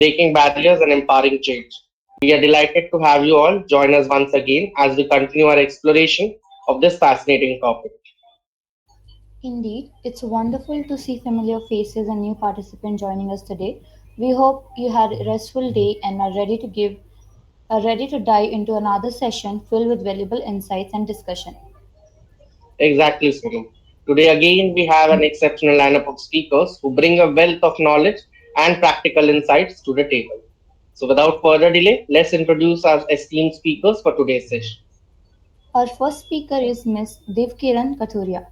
breaking barriers and empowering change. We are delighted to have you all join us once again as we continue our exploration of this fascinating topic. Indeed, it's wonderful to see familiar faces and new participants joining us today. We hope you had a restful day and are ready to dive into another session filled with valuable insights and discussion. Exactly, Sunil. Today again we have an exceptional lineup of speakers who bring a wealth of knowledge and practical insights to the table. So without further delay, let's introduce our esteemed speakers for today's session. Our first speaker is Ms. Devkiran Kathuria,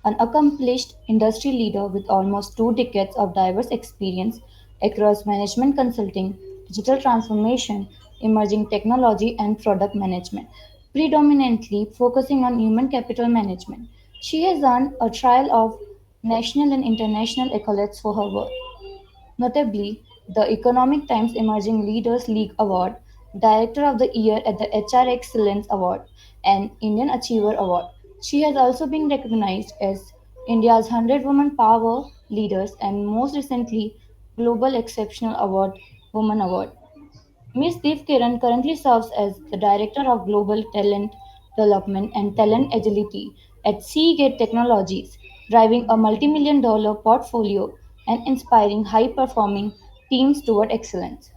an accomplished industry leader with almost 2 decades of diverse experience across management consulting, digital transformation, emerging technology, and product management, predominantly focusing on human capital management. She has earned a trial of national and international accolades for her work. Notably, the Economic Times Emerging Leaders League Award, Director of the Year at the HR Excellence Award, and Indian Achiever Award. She has also been recognized as India's 100 Women Power Leaders and most recently Global Exceptional Award Woman Award. Ms. Dev Kiran currently serves as the Director of Global Talent Development and Talent Agility at Seagate Technologies, driving a multi-million dollar portfolio and inspiring high-performing teams toward excellence.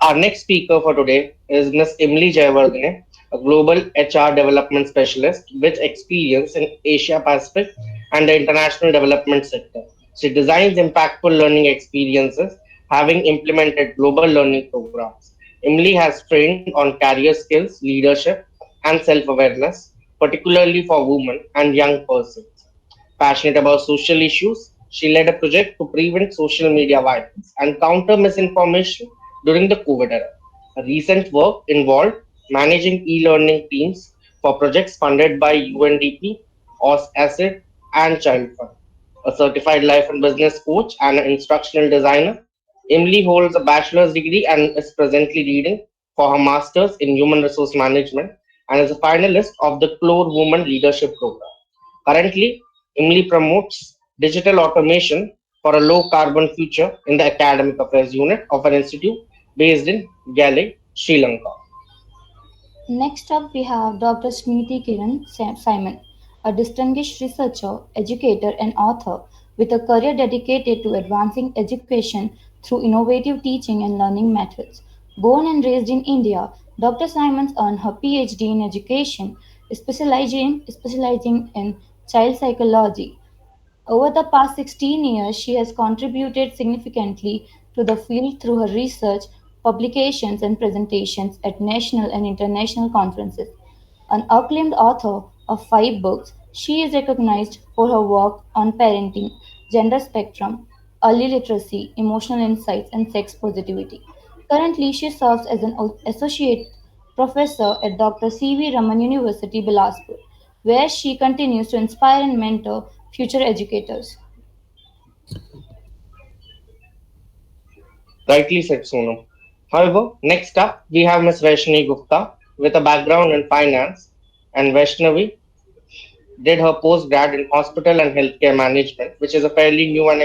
Our next speaker for today is Ms. Emily Jayawardene, a global HR development specialist with experience in Asia Pacific and the international development sector. She designs impactful learning experiences, having implemented global learning programs. Emily has trained on career skills, leadership, and self awareness, particularly for women and young persons. Passionate about social issues, she led a project to prevent social media violence and counter misinformation during the COVID era. Her recent work involved managing e learning teams for projects funded by UNDP, ACID, and Child Fund. A certified life and business coach and an instructional designer, Emily holds a bachelor's degree and is presently reading for her master's in human resource management and is a finalist of the CLORE Women Leadership Program. Currently, Emily promotes digital automation for a low carbon future in the academic affairs unit of an institute based in Gale, Sri Lanka. Next up, we have Dr. Smriti Kiran Simon, a distinguished researcher, educator, and author with a career dedicated to advancing education through innovative teaching and learning methods. Born and raised in India, Dr. Simons earned her PhD in education, specializing in child psychology. Over the past 16 years, she has contributed significantly to the field through her research, publications, and presentations at national and international conferences. An acclaimed author of 5 books, she is recognized for her work on parenting, gender spectrum, early literacy, emotional insights, and sex positivity. Currently, she serves as an associate professor at Dr. C.V. Raman University, Bilaspur, where she continues to inspire and mentor future educators. Rightly said, Sonam. However, next up we have Ms. Vaishnavi Gupta with a background in finance, and Vaishnavi did her postgrad in hospital and healthcare management, which is a fairly new and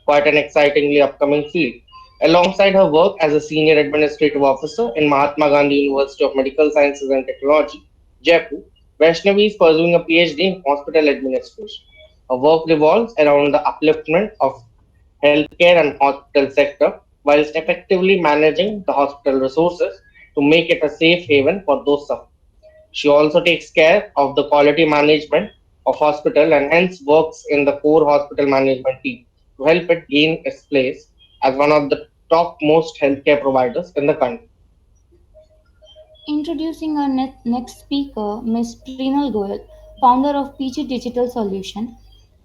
quite an excitingly upcoming field. Alongside her work as a senior administrative officer in Mahatma Gandhi University of Medical Sciences and Technology, Jaipur, Vaishnavi is pursuing a PhD in hospital administration. Her work revolves around the upliftment of healthcare and hospital sector whilst effectively managing the hospital resources to make it a safe haven for those suffering. She also takes care of the quality management of hospital and hence works in the core hospital management team to help it gain its place as one of the top most healthcare providers in the country. Introducing our next speaker, Ms. Prinal Goyal, founder of PG Digital Solution.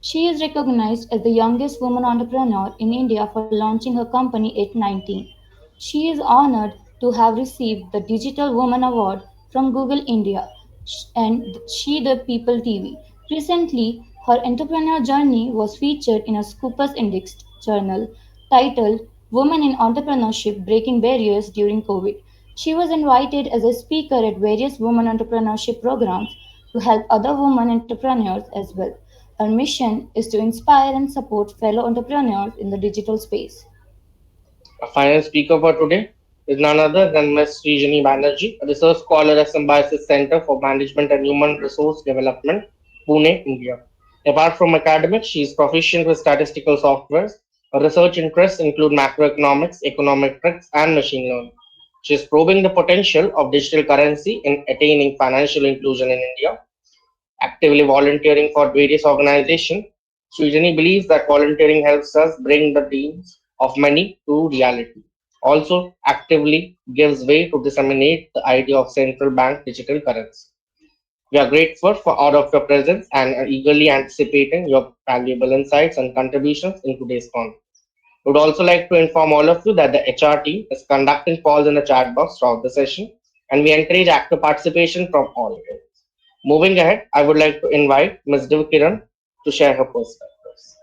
She is recognized as the youngest woman entrepreneur in India for launching her company at 19. She is honored to have received the Digital Woman Award from Google India and She the People TV. Recently, her entrepreneurial journey was featured in a Scopus Indexed journal titled Women in Entrepreneurship Breaking Barriers During COVID. She was invited as a speaker at various women entrepreneurship programs to help other women entrepreneurs as well. Our mission is to inspire and support fellow entrepreneurs in the digital space. Our final speaker for today is none other than Ms. Srijani Banerjee, a research scholar at Symbiosis Center for Management and Human Resource Development, Pune, India. Apart from academics, she is proficient with statistical softwares. Her research interests include macroeconomics, econometrics, and machine learning. She is probing the potential of digital currency in attaining financial inclusion in India. Actively volunteering for various organizations, Sujani believes that volunteering helps us bring the dreams of many to reality. Also, actively gives way to disseminate the idea of central bank digital currency. We are grateful for all of your presence and are eagerly anticipating your valuable insights and contributions in today's conference. We would also like to inform all of you that the HR team is conducting polls in the chat box throughout the session, and we encourage active participation from all. Moving ahead, I would like to invite Ms. Kiran to share her perspectives.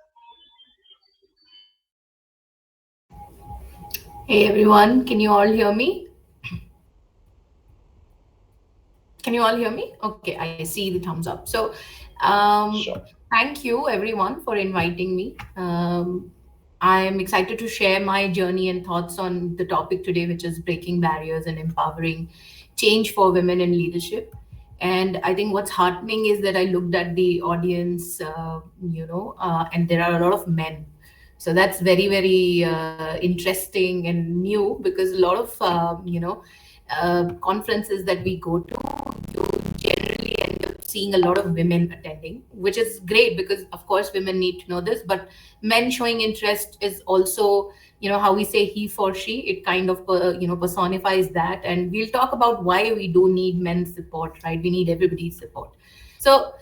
Hey everyone, can you all hear me? Can you all hear me? Okay, I see the thumbs up. So, um, Sure. thank you everyone for inviting me. I'm excited to share my journey and thoughts on the topic today, which is breaking barriers and empowering change for women in leadership. And I think what's heartening is that I looked at the audience, and there are a lot of men. So that's very, very interesting and new because a lot of, conferences that we go to, you generally end up seeing a lot of women attending, which is great because, of course, women need to know this. But men showing interest is also, how we say he for she. It kind of, personifies that. And we'll talk about why we do need men's support, right? We need everybody's support. So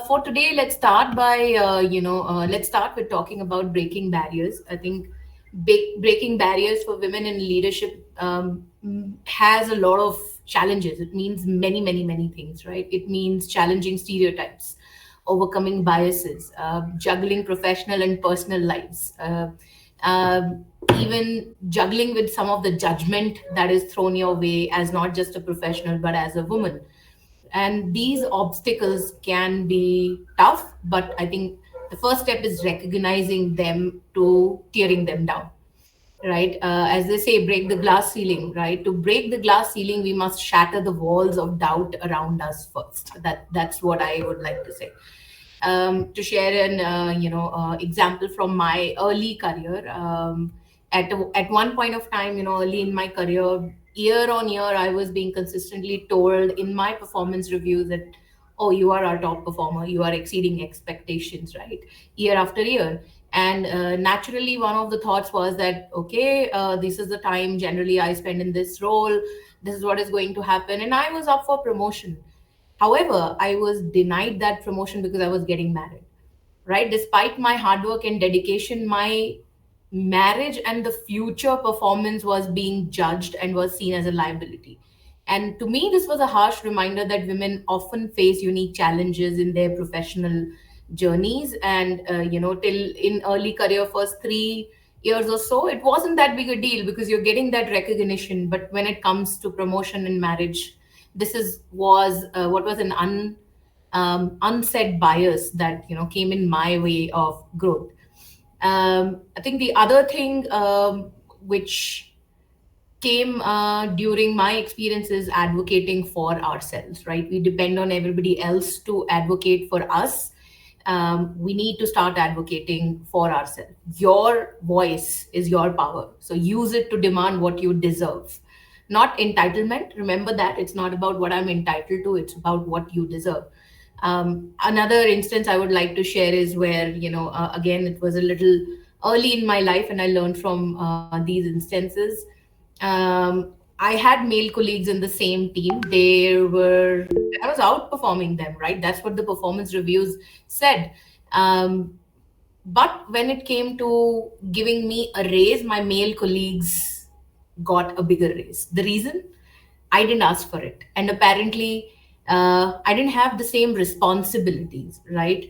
for today, let's start with talking about breaking barriers. I think breaking barriers for women in leadership has a lot of challenges. It means many, many, many things, right? It means challenging stereotypes, overcoming biases, juggling professional and personal lives, even juggling with some of the judgment that is thrown your way as not just a professional, but as a woman. And these obstacles can be tough, but I think the first step is recognizing them to tearing them down, right? As they say, break the glass ceiling, right? To break the glass ceiling, we must shatter the walls of doubt around us first. That's what I would like to say. To share an example from my early career. At one point of time, early in my career, year on year, I was being consistently told in my performance reviews that, oh, you are our top performer, you are exceeding expectations, right? Year after year. And naturally, one of the thoughts was that, okay, this is the time generally I spend in this role, this is what is going to happen, and I was up for promotion. However, I was denied that promotion because I was getting married, right? Despite my hard work and dedication, my marriage and the future performance was being judged and was seen as a liability. And to me, this was a harsh reminder that women often face unique challenges in their professional journeys. And, till in early career, first 3 years or so, it wasn't that big a deal because you're getting that recognition. But when it comes to promotion and marriage, this is was what was an unsaid bias that came in my way of growth. I think the other thing which came during my experience is advocating for ourselves, right? We depend on everybody else to advocate for us. We need to start advocating for ourselves. Your voice is your power, so use it to demand what you deserve, not entitlement. Remember that it's not about what I'm entitled to, it's about what you deserve. Another instance I would like to share is where, again, it was a little early in my life and I learned from these instances. I had male colleagues in the same team. I was outperforming them, right? That's what the performance reviews said. But when it came to giving me a raise, my male colleagues got a bigger raise. The reason? I didn't ask for it. And apparently, I didn't have the same responsibilities, right?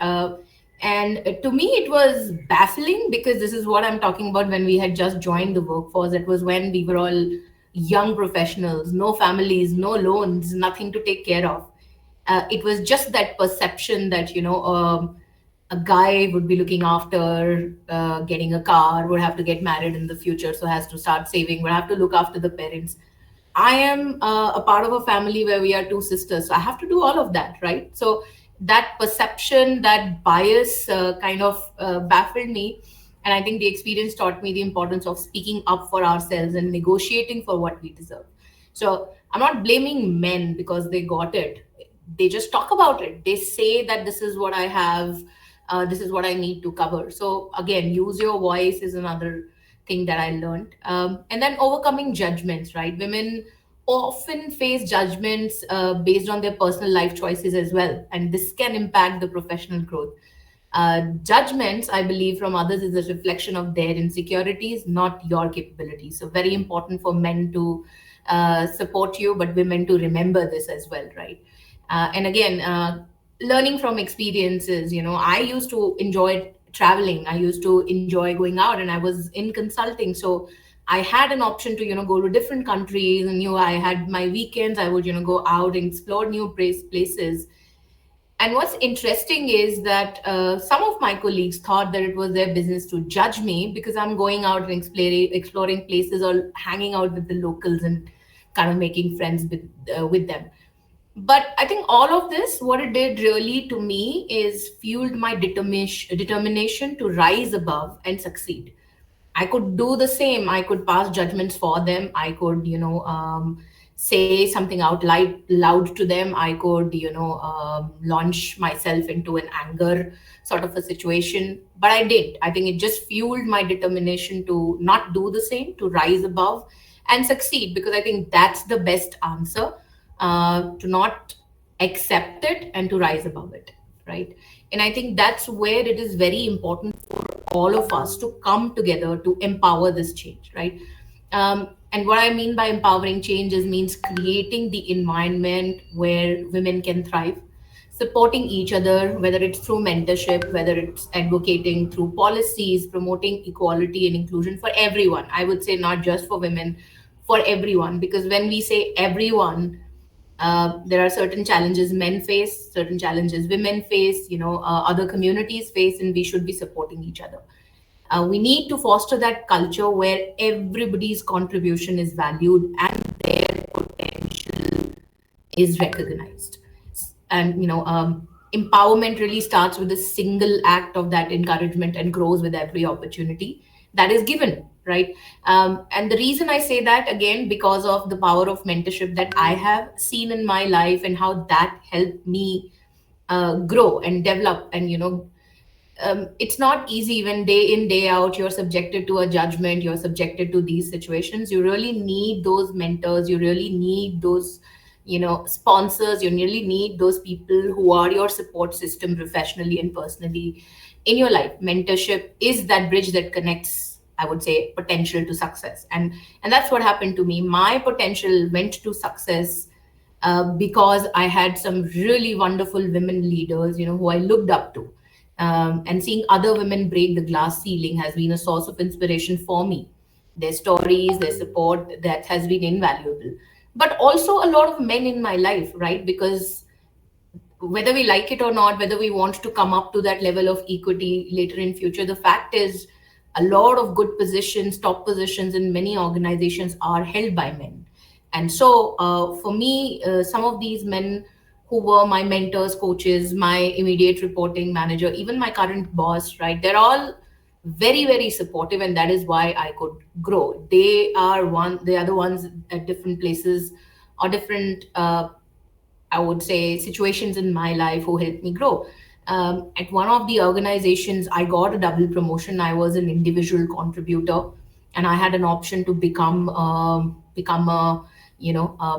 And to me, it was baffling because this is what I'm talking about when we had just joined the workforce. It was when we were all young professionals, no families, no loans, nothing to take care of. It was just that perception that, a guy would be looking after getting a car, would have to get married in the future, so has to start saving, would have to look after the parents. I am a part of a family where we are two sisters, so I have to do all of that, right? So that perception, that bias kind of baffled me. And I think the experience taught me the importance of speaking up for ourselves and negotiating for what we deserve. So I'm not blaming men because they got it. They just talk about it. They say that this is what I have, this is what I need to cover. So again, use your voice is another thing that I learned. And then overcoming judgments, right? Women often face judgments based on their personal life choices as well, and this can impact the professional growth. Judgments, I believe, from others is a reflection of their insecurities, not your capabilities. So, very important for men to support you, but women to remember this as well, right? And again, learning from experiences, I used to enjoy traveling, I used to enjoy going out, and I was in consulting. So, I had an option to, go to different countries, and I had my weekends. I would, go out and explore new places. And what's interesting is that some of my colleagues thought that it was their business to judge me because I'm going out and exploring places or hanging out with the locals and kind of making friends with them. But I think all of this, what it did really to me is fueled my determination to rise above and succeed. I could do the same. I could pass judgments for them. I could, say something out loud to them. I could, launch myself into an anger sort of a situation. But I did. I think it just fueled my determination to not do the same, to rise above and succeed, because I think that's the best answer, to not accept it and to rise above it, right? And I think that's where it is very important for all of us to come together to empower this change, right? And what I mean by empowering change is means creating the environment where women can thrive, supporting each other, whether it's through mentorship, whether it's advocating through policies, promoting equality and inclusion for everyone. I would say not just for women, for everyone, because when we say everyone, there are certain challenges men face, certain challenges women face, other communities face, and we should be supporting each other. We need to foster that culture where everybody's contribution is valued and their potential is recognized. And empowerment really starts with a single act of that encouragement and grows with every opportunity that is given, right? And the reason I say that, again, because of the power of mentorship that I have seen in my life and how that helped me grow and develop. And it's not easy when day in day out you're subjected to a judgment, you're subjected to these situations. You really need those mentors, you really need those sponsors, you really need those people who are your support system professionally and personally in your life. Mentorship is that bridge that connects, I would say, potential to success. And that's what happened to me. My potential went to success because I had some really wonderful women leaders, who I looked up to. And seeing other women break the glass ceiling has been a source of inspiration for me. Their stories, their support, that has been invaluable. But also a lot of men in my life, right? Because whether we like it or not, whether we want to come up to that level of equity later in future, the fact is a lot of good positions, top positions in many organizations are held by men. And so for me, some of these men who were my mentors, coaches, my immediate reporting manager, even my current boss, right? They're all very, very supportive, and that is why I could grow. They are the ones at different places or different, I would say, situations in my life who helped me grow. At one of the organizations, I got a double promotion. I was an individual contributor, and I had an option to become a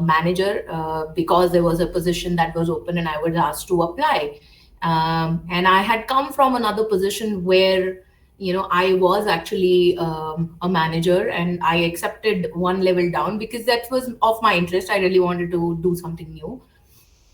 manager because there was a position that was open, and I was asked to apply. And I had come from another position where I was actually a manager, and I accepted one level down because that was of my interest. I really wanted to do something new.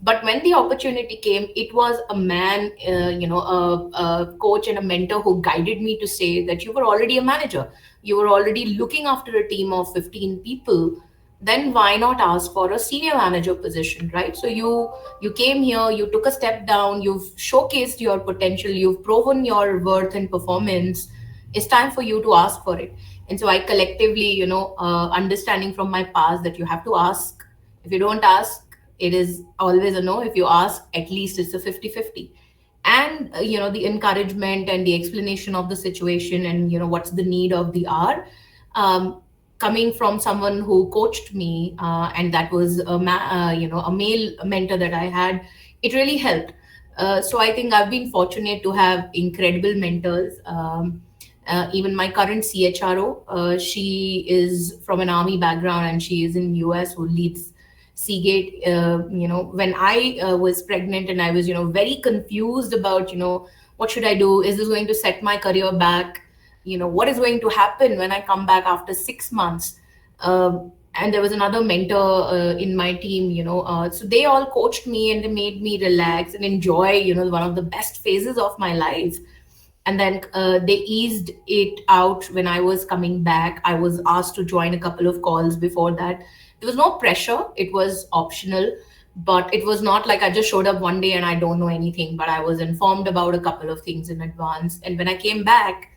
But when the opportunity came, it was a man, a coach and a mentor who guided me to say that you were already a manager, you were already looking after a team of 15 people. then why not ask for a senior manager position, right? So you came here, you took a step down, you've showcased your potential, you've proven your worth and performance. It's time for you to ask for it. And so I collectively, understanding from my past that you have to ask. If you don't ask, it is always a no. If you ask, at least it's a 50-50. And the encouragement and the explanation of the situation, and what's the need of the hour, um, coming from someone who coached me, and that was a male mentor that I had. It really helped. So I think I've been fortunate to have incredible mentors. Even my current CHRO, she is from an army background, and she is in US, who leads Seagate. When I was pregnant, and I was very confused about what should I do? Is this going to set my career back? What is going to happen when I come back after 6 months? And there was another mentor in my team, so they all coached me, and they made me relax and enjoy one of the best phases of my life. And then they eased it out when I was coming back. I was asked to join a couple of calls before that. There was no pressure, it was optional. But it was not like I just showed up one day and I don't know anything, but I was informed about a couple of things in advance. And when I came back,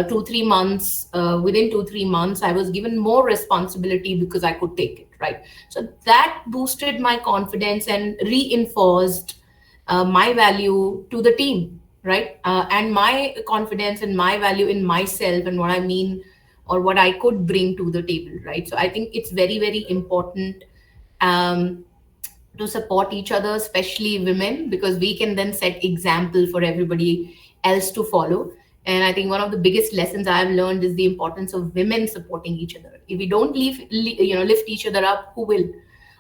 2 3 months within 2 3 months, I was given more responsibility because I could take it, right? So that boosted my confidence and reinforced my value to the team, right? And my confidence and my value in myself, and what I mean, or what I could bring to the table, right? So I think it's very, very important um, to support each other, especially women, because we can then set example for everybody else to follow. And I think one of the biggest lessons I've learned is the importance of women supporting each other. If we don't lift each other up, who will?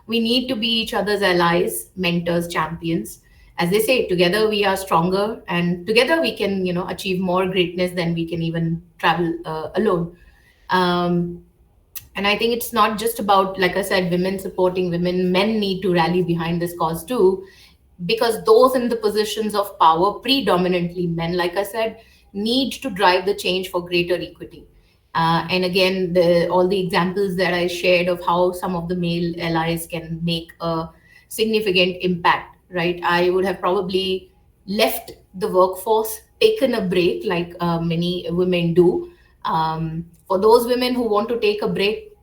We need to be each other's allies, mentors, champions. As they say, together we are stronger, and together we can achieve more greatness than we can even travel alone. um, and I think it's not just about, like I said, women supporting women. Men need to rally behind this cause too, because those in the positions of power, predominantly men, like I said, need to drive the change for greater equity. And again, all the examples that I shared of how some of the male allies can make a significant impact, right? I would have probably left the workforce, taken a break, like many women do. For those women who want to take a break,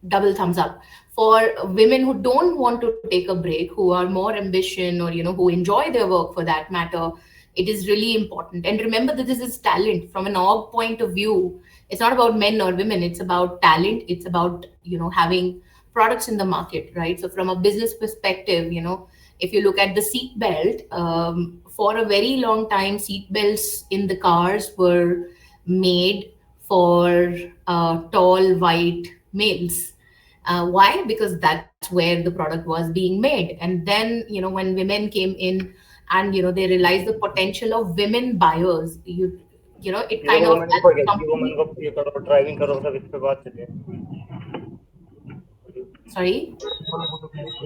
double thumbs up. For women who don't want to take a break, who are more ambition, or who enjoy their work for that matter, it is really important. And remember that this is talent from an org point of view. It's not about men or women, it's about talent. It's about having products in the market, right? So from a business perspective, if you look at the seat belt, for a very long time, seat belts in the cars were made for tall white males. Why? Because that's where the product was being made. And then when women came in, and they realized the potential of women buyers, it ये kind वो of, मैंने as को a ये वो मैंने company. को ये करो ड्राइविंग करो सब इस पे बात चलिए Sorry.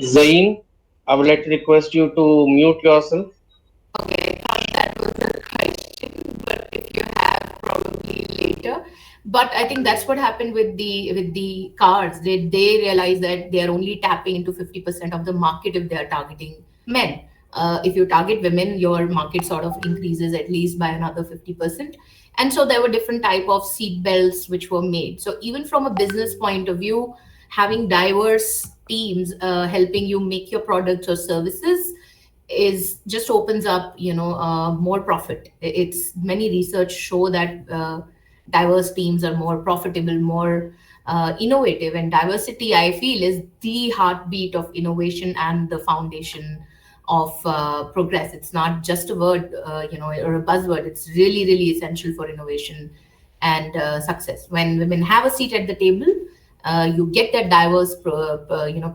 Zain, I would like to request you to mute yourself. Okay, I thought that was a question, but if you have, probably later. But I think that's what happened with the cars. They realize that they are only tapping into 50% of the market if they are targeting men. If you target women, your market sort of increases at least by another 50%. And so there were different type of seat belts which were made. So even from a business point of view, having diverse teams helping you make your products or services is just opens up more profit. It's many research show that diverse teams are more profitable, more innovative. And diversity, I feel, is the heartbeat of innovation and the foundation of progress. It's not just a word, or a buzzword. It's really, really essential for innovation and success. When women have a seat at the table, you get that diverse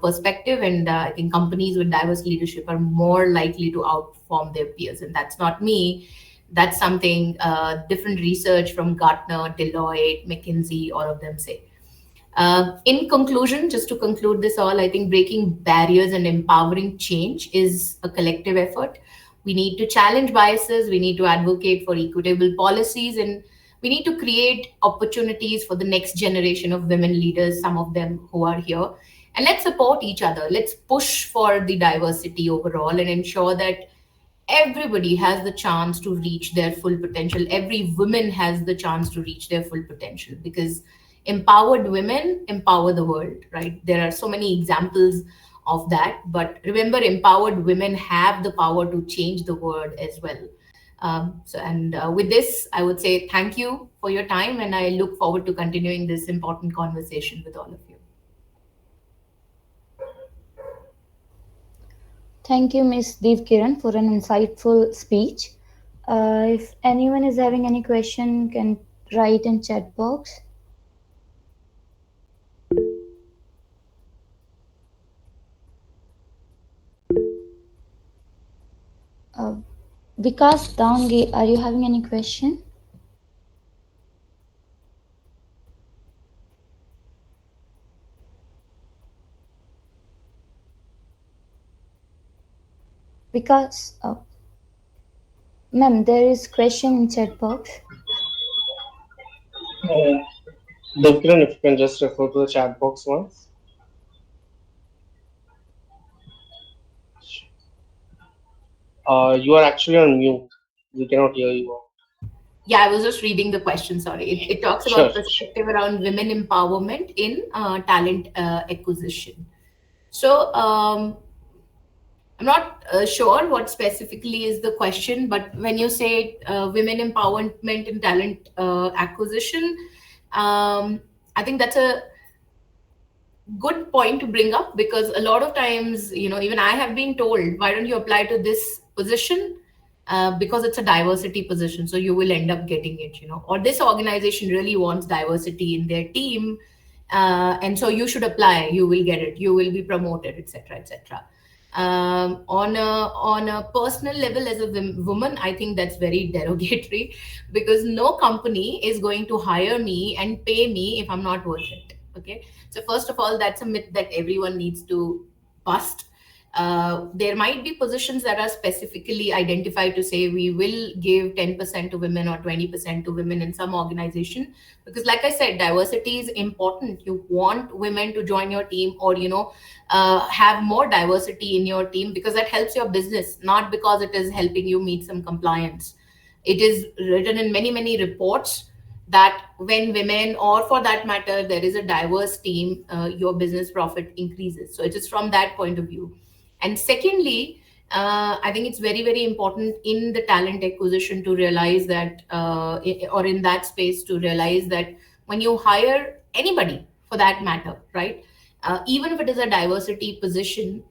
perspective. And I think companies with diverse leadership are more likely to outperform their peers. And that's not me, that's something different research from Gartner, Deloitte, McKinsey, all of them say. In conclusion, just to conclude this all, I think breaking barriers and empowering change is a collective effort. We need to challenge biases, we need to advocate for equitable policies, and we need to create opportunities for the next generation of women leaders, some of them who are here. And let's support each other. Let's push for the diversity overall and ensure that everybody has the chance to reach their full potential. Every woman has the chance to reach their full potential, because empowered women empower the world, right? There are so many examples of that, but remember, empowered women have the power to change the world as well. With this, I would say thank you for your time, and I look forward to continuing this important conversation with all of you. Thank you, Ms. Devkiran, for an insightful speech. If anyone is having any question, can write in chat box. Uh, Vikas Dange, are you having any question? Vikas, ma'am, there is question in chat box. Uh, Devkiran, if you can just refer to the chat box once. You are actually on mute. We cannot hear you. Yeah, I was just reading the question. Sorry. It talks Sure. about perspective around women empowerment in talent acquisition. So, I'm not sure what specifically is the question, but when you say women empowerment in talent acquisition, I think that's a good point to bring up, because a lot of times, even I have been told, why don't you apply to this position? Because it's a diversity position, so you will end up getting it, or this organization really wants diversity in their team, and so you should apply, you will get it, you will be promoted, etc., etc. On a personal level, as a woman, I think that's very derogatory, because no company is going to hire me and pay me if I'm not worth it. Okay, so first of all, that's a myth that everyone needs to bust. There might be positions that are specifically identified to say we will give 10% to women or 20% to women in some organization, because like I said, diversity is important. You want women to join your team, or have more diversity in your team, because that helps your business, not because it is helping you meet some compliance. It is written in many many reports that when women, or for that matter, there is a diverse team, your business profit increases. So it is from that point of view. And secondly, I think it's very very important in the talent acquisition to realize that, or in that space to realize that, when you hire anybody for that matter, right, even if it is a diversity position,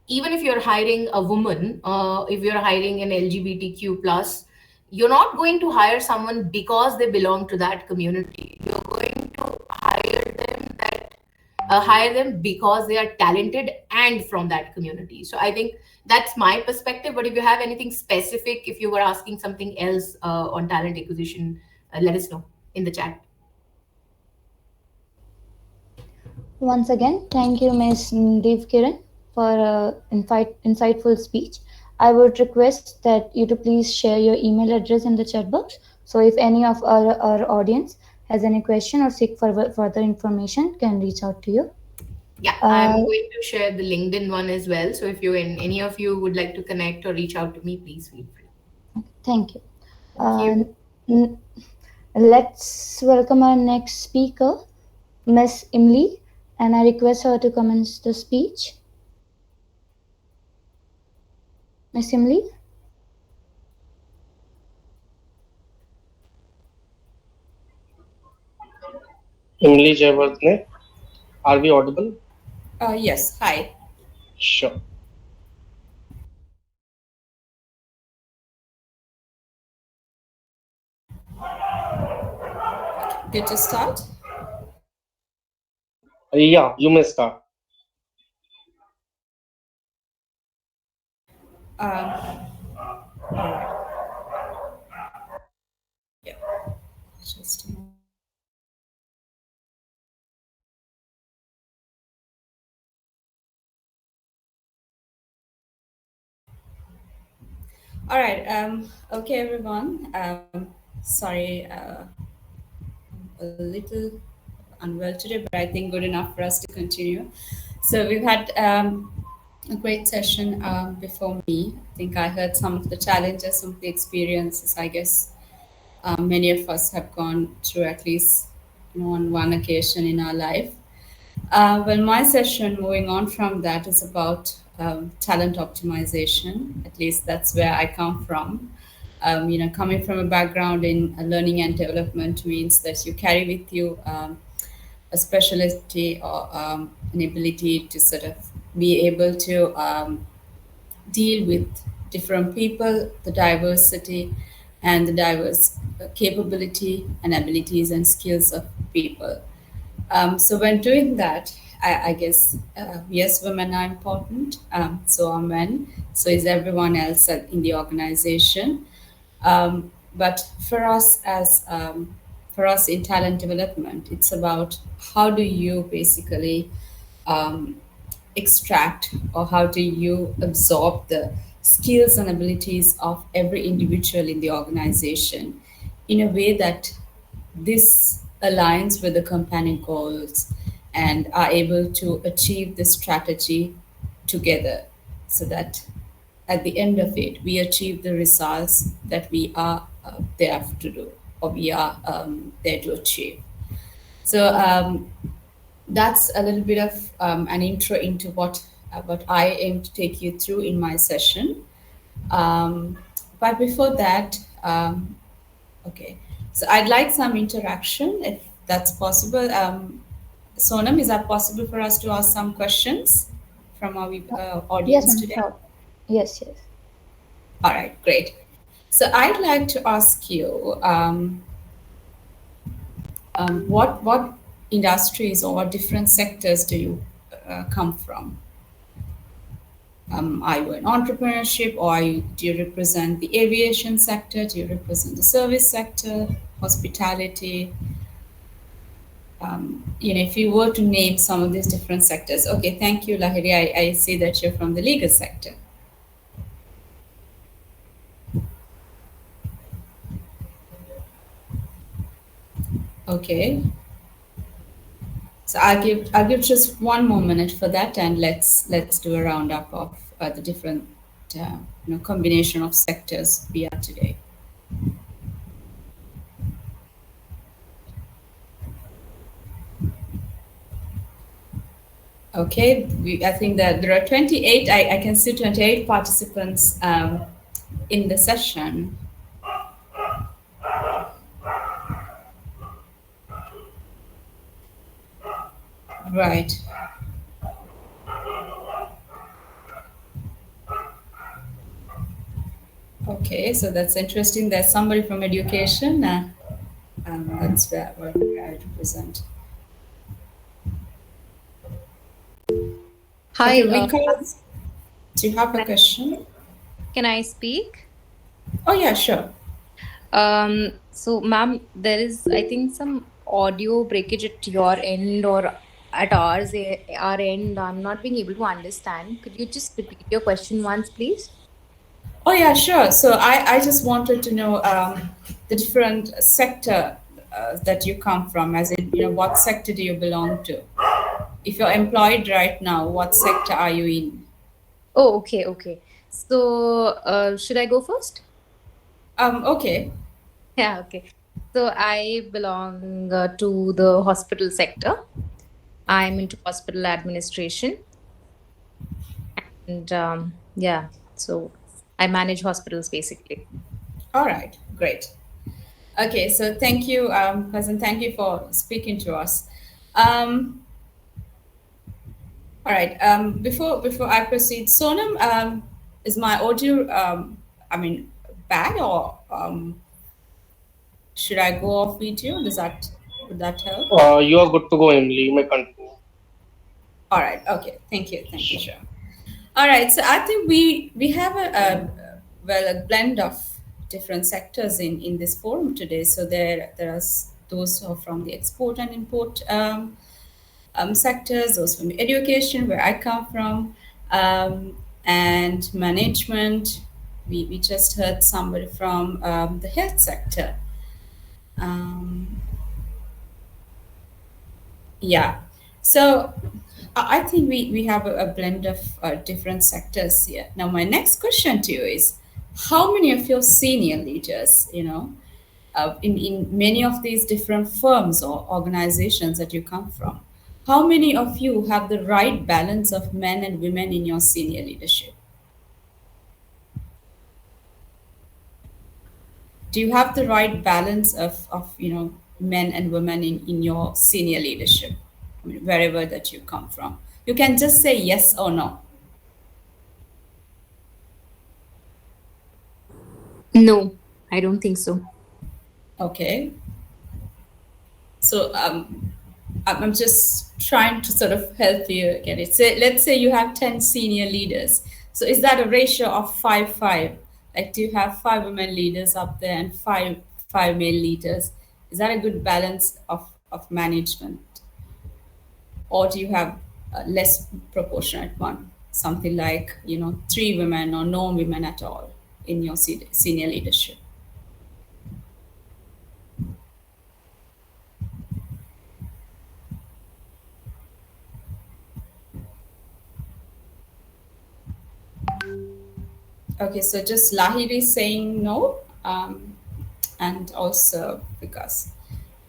even if you're hiring a woman, if you're hiring an LGBTQ plus, you're not going to hire someone because they belong to that community. You're going to hire them because they are talented and from that community. So I think that's my perspective. But if you have anything specific, if you were asking something else on talent acquisition, let us know in the chat. Once again, thank you, Ms. Devkiran, for insightful speech. I would request that you to please share your email address in the chat box. So if any of our audience has any question or seek further information, can reach out to you. Yeah, I'm Uh, going to share the LinkedIn one as well. So if any of you would like to connect or reach out to me, please feel free. Thank you. Thank you. N- let's welcome our next speaker, Miss Imli, and I request her to commence the speech. Miss Imli? Imli Jayawardene, are we audible? Yes, hi. Sure. Good to start. Yeah, you may start. Um, all right. Yeah, just a moment. All right. Okay, everyone. Sorry, a little unwell today, but I think good enough for us to continue. So we've had a great session before me. I think I heard some of the challenges, some of the experiences. I guess many of us have gone through at least on one occasion in our life. Well, my session, moving on from that, is about talent optimization. At least that's where I come from. Coming from a background in learning and development means that you carry with you a specialty or an ability to sort of be able to deal with different people, the diversity, and the diverse capability and abilities and skills of people. So when doing that, I guess yes, women are important. So are men. So is everyone else in the organization. But for us in talent development, it's about how do you basically um, extract or how do you absorb the skills and abilities of every individual in the organization in a way that this aligns with the company goals and are able to achieve the strategy together so that at the end of it we achieve the results that we are there to do or we are there to achieve. So that's a little bit of an intro into what I aim to take you through in my session. Um, but before that, okay, so I'd like some interaction if that's possible. Sonam, is that possible for us to ask some questions from our Yes, audience ma'am, today? sure. Yes, yes. All right, great. So I'd like to ask you what industries or what different sectors do you come from? Are you in entrepreneurship or do you represent the aviation sector? Do you represent the service sector, hospitality? If you were to name some of these different sectors. Okay, thank you, Lahiri. I see that you're from the legal sector. Okay, so I'll give just one more minute for that, and let's do a roundup of the different combination of sectors we are today. Okay, I think that there are 28. I can see 28 participants in the session. Right. Okay, so that's interesting. There's somebody from education. That's what I represent. Hi, Okay, Vikas, do you have a question? can I speak? Oh, yeah, sure. So, ma'am, there is, I think, some audio breakage at your end or at our end. I'm not being able to understand. Could you just repeat your question once, please? Oh, yeah, sure. So I just wanted to know the different sector that you come from, as in, what sector do you belong to? If you're employed right now, what sector are you in? Oh, okay, okay. So, should I go first? Okay. Yeah, okay. So, I belong to the hospital sector. I'm into hospital administration, and yeah, so I manage hospitals basically. All right, great. Okay, so thank you, Cousin. Thank you for speaking to us. Um, all right. Before I proceed, Sonam, is my audio, bad or should I go off video? Would that help? You are good to go, Emily. You may continue. All right. Okay. Thank you, sure. All right. So I think we have a blend of different sectors in this forum today. So there are those who are from the export and import sectors, those from education, where I come from, and management. We just heard somebody from the health sector. Um, yeah. So I think we have a blend of different sectors here. Now, my next question to you is, how many of your senior leaders, in many of these different firms or organizations that you come from, how many of you have the right balance of men and women in your senior leadership? Do you have the right balance of men and women in your senior leadership? I mean, wherever that you come from. You can just say yes or no. No, I don't think so. Okay. So I'm just trying to sort of help you get it. So let's say you have 10 senior leaders. So is that a ratio of 5-5? Like, do you have 5 women leaders up there and five male leaders? Is that a good balance of management? Or do you have a less proportionate one? Something like, 3 women or no women at all in your senior leadership? Okay, so just Lahiri saying no, and also because.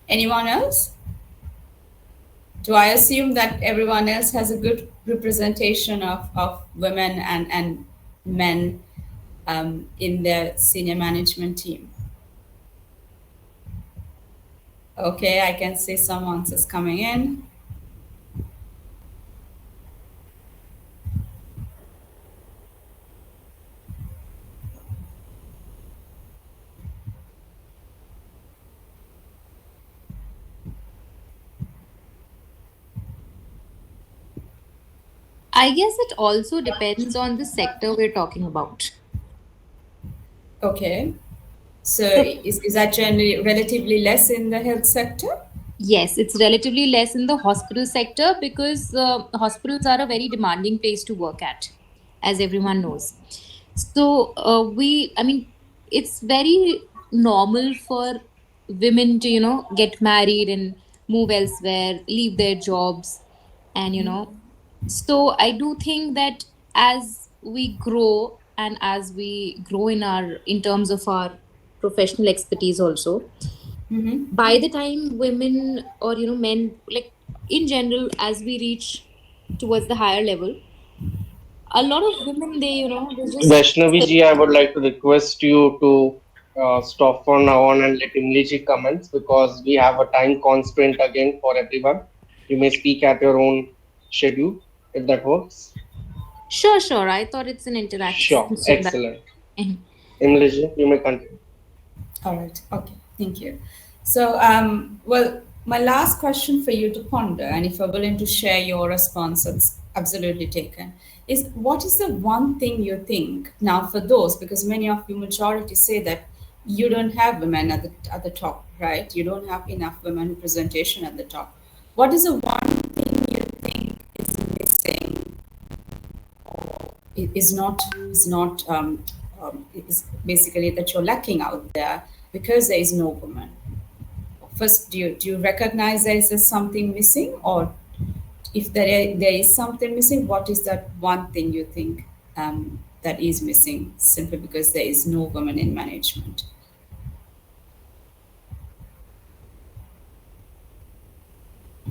Anyone else? Do I assume that everyone else has a good representation of women and men in their senior management team? Okay, I can see some answers coming in. I guess it also depends on the sector we're talking about. Okay, so So, is that generally relatively less in the health sector? yes, it's relatively less in the hospital sector because hospitals are a very demanding place to work at, as everyone knows. So, I mean, it's very normal for women to, get married and move elsewhere, leave their jobs, and, so I do think that as we grow and as we grow in terms of our professional expertise also, Mm-hmm. by the time women or men, like in general, as we reach towards the higher level, a lot of women, they just Vaishnavi say, ji, I would like to request you to stop for now on and let Imli ji comments because we have a time constraint again for everyone. You may speak at your own schedule if that works. sure, sure, I thought it's an Sure, interaction, so that excellent. Imli ji, you may continue. All right. Okay. Thank you. So, well, my last question for you to ponder, and if you're willing to share your response, it's absolutely taken, is what is the one thing you think now for those, because many of you majority say that you don't have women at the top, right? You don't have enough women representation at the top. What is the one thing you think is missing is basically that you're lacking out there because there is no woman? First, do you recognize there is something missing, or if there is something missing, what is that one thing you think that is missing simply because there is no woman in management?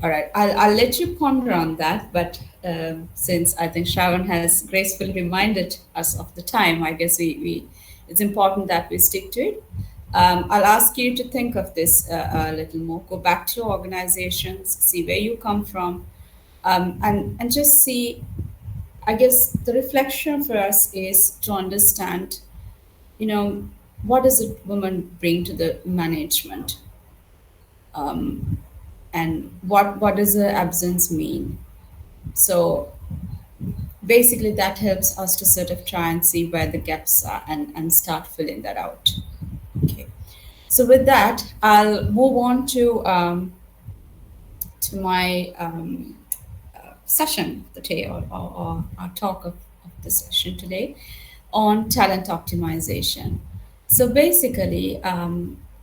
All right, I'll let you ponder on that. But since I think Sharon has gracefully reminded us of the time, I guess we it's important that we stick to it. I'll ask you to think of this a little more. Go back to your organizations, see where you come from, and just see. I guess the reflection for us is to understand, you know, what does a woman bring to the management, and what does the absence mean? So basically that helps us to sort of try and see where the gaps are and start filling that out. Okay, so with that I'll move on to my session today, or our talk of the session today on talent optimization. So basically,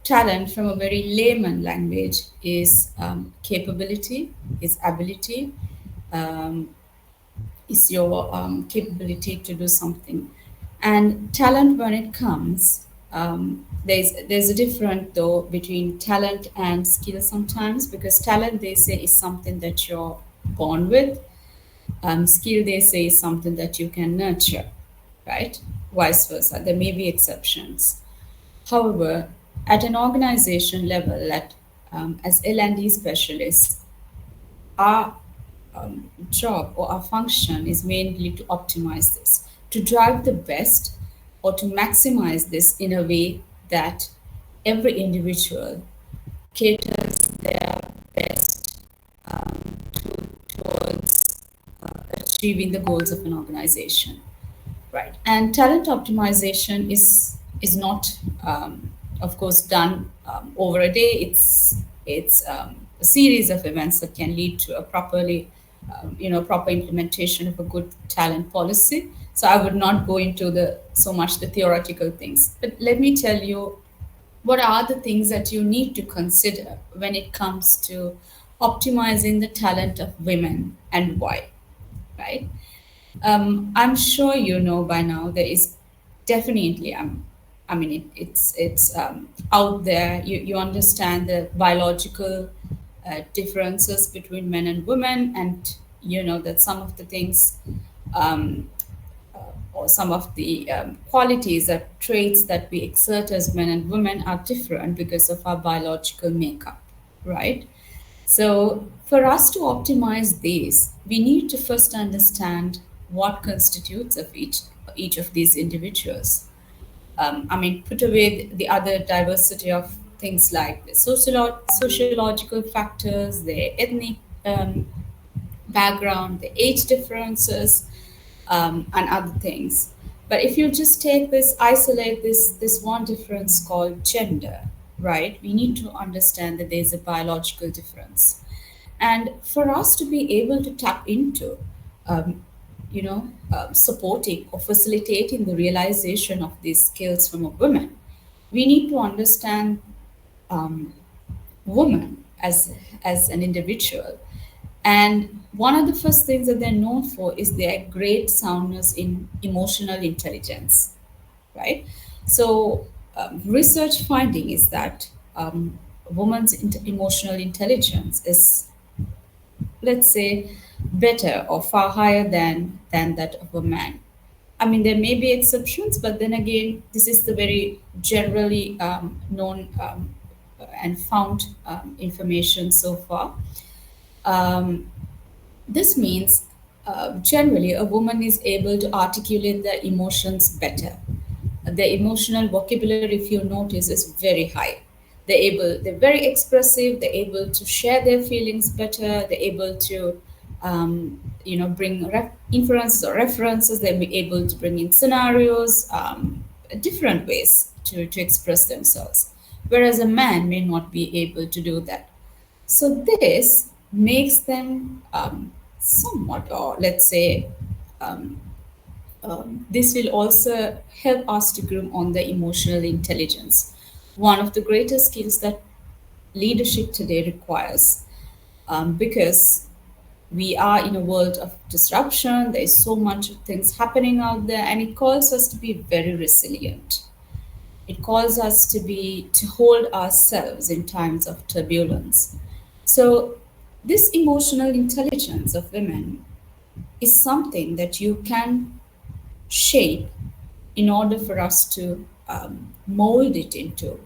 talent from a very layman language is capability, is ability, um, is your capability to do something. And talent, when it comes, there's a difference though between talent and skill sometimes, because talent, they say, is something that you're born with. Skill, they say, is something that you can nurture, right? Vice versa. There may be exceptions. However, at an organization level, as L&D specialists, our job or our function is mainly to optimize this, to drive the best or to maximize this in a way that every individual caters their best towards achieving the goals of an organization. Right. And talent optimization is not, of course, done over a day. It's a series of events that can lead to a proper implementation of a good talent policy. So I would not go into the so much the theoretical things, but let me tell you what are the things that you need to consider when it comes to optimizing the talent of women and why. Right. I'm sure you know by now there is definitely I mean it's out there. You understand the biological differences between men and women, and you know that some of the things um, or some of the qualities or traits that we exert as men and women are different because of our biological makeup, right? So, for us to optimize these, we need to first understand what constitutes of each of these individuals. I mean, put away the other diversity of things like the sociological factors, the ethnic background, the age differences, and other things. But if you just isolate this one difference called gender, right? We need to understand that there's a biological difference, and for us to be able to tap into, um, supporting or facilitating the realization of these skills from a woman, we need to understand um, woman as an individual. And one of the first things that they're known for is their great soundness in emotional intelligence, right? So, research finding is that a woman's emotional intelligence is, let's say, better or far higher than that of a man. I mean, there may be exceptions, but then again, this is the very generally known and found information so far. Um, this means generally a woman is able to articulate their emotions better. Their emotional vocabulary, if you notice, is very high. They're very expressive. They're able to share their feelings better. They're able to, bring inferences or references. They'll be able to bring in scenarios, different ways to express themselves. Whereas a man may not be able to do that. So this makes them somewhat, or let's say, um, this will also help us to groom on the emotional intelligence, one of the greatest skills that leadership today requires, because we are in a world of disruption. There's so much things happening out there, and it calls us to be very resilient. It calls us to hold ourselves in times of turbulence. So this emotional intelligence of women is something that you can shape in order for us to mold it into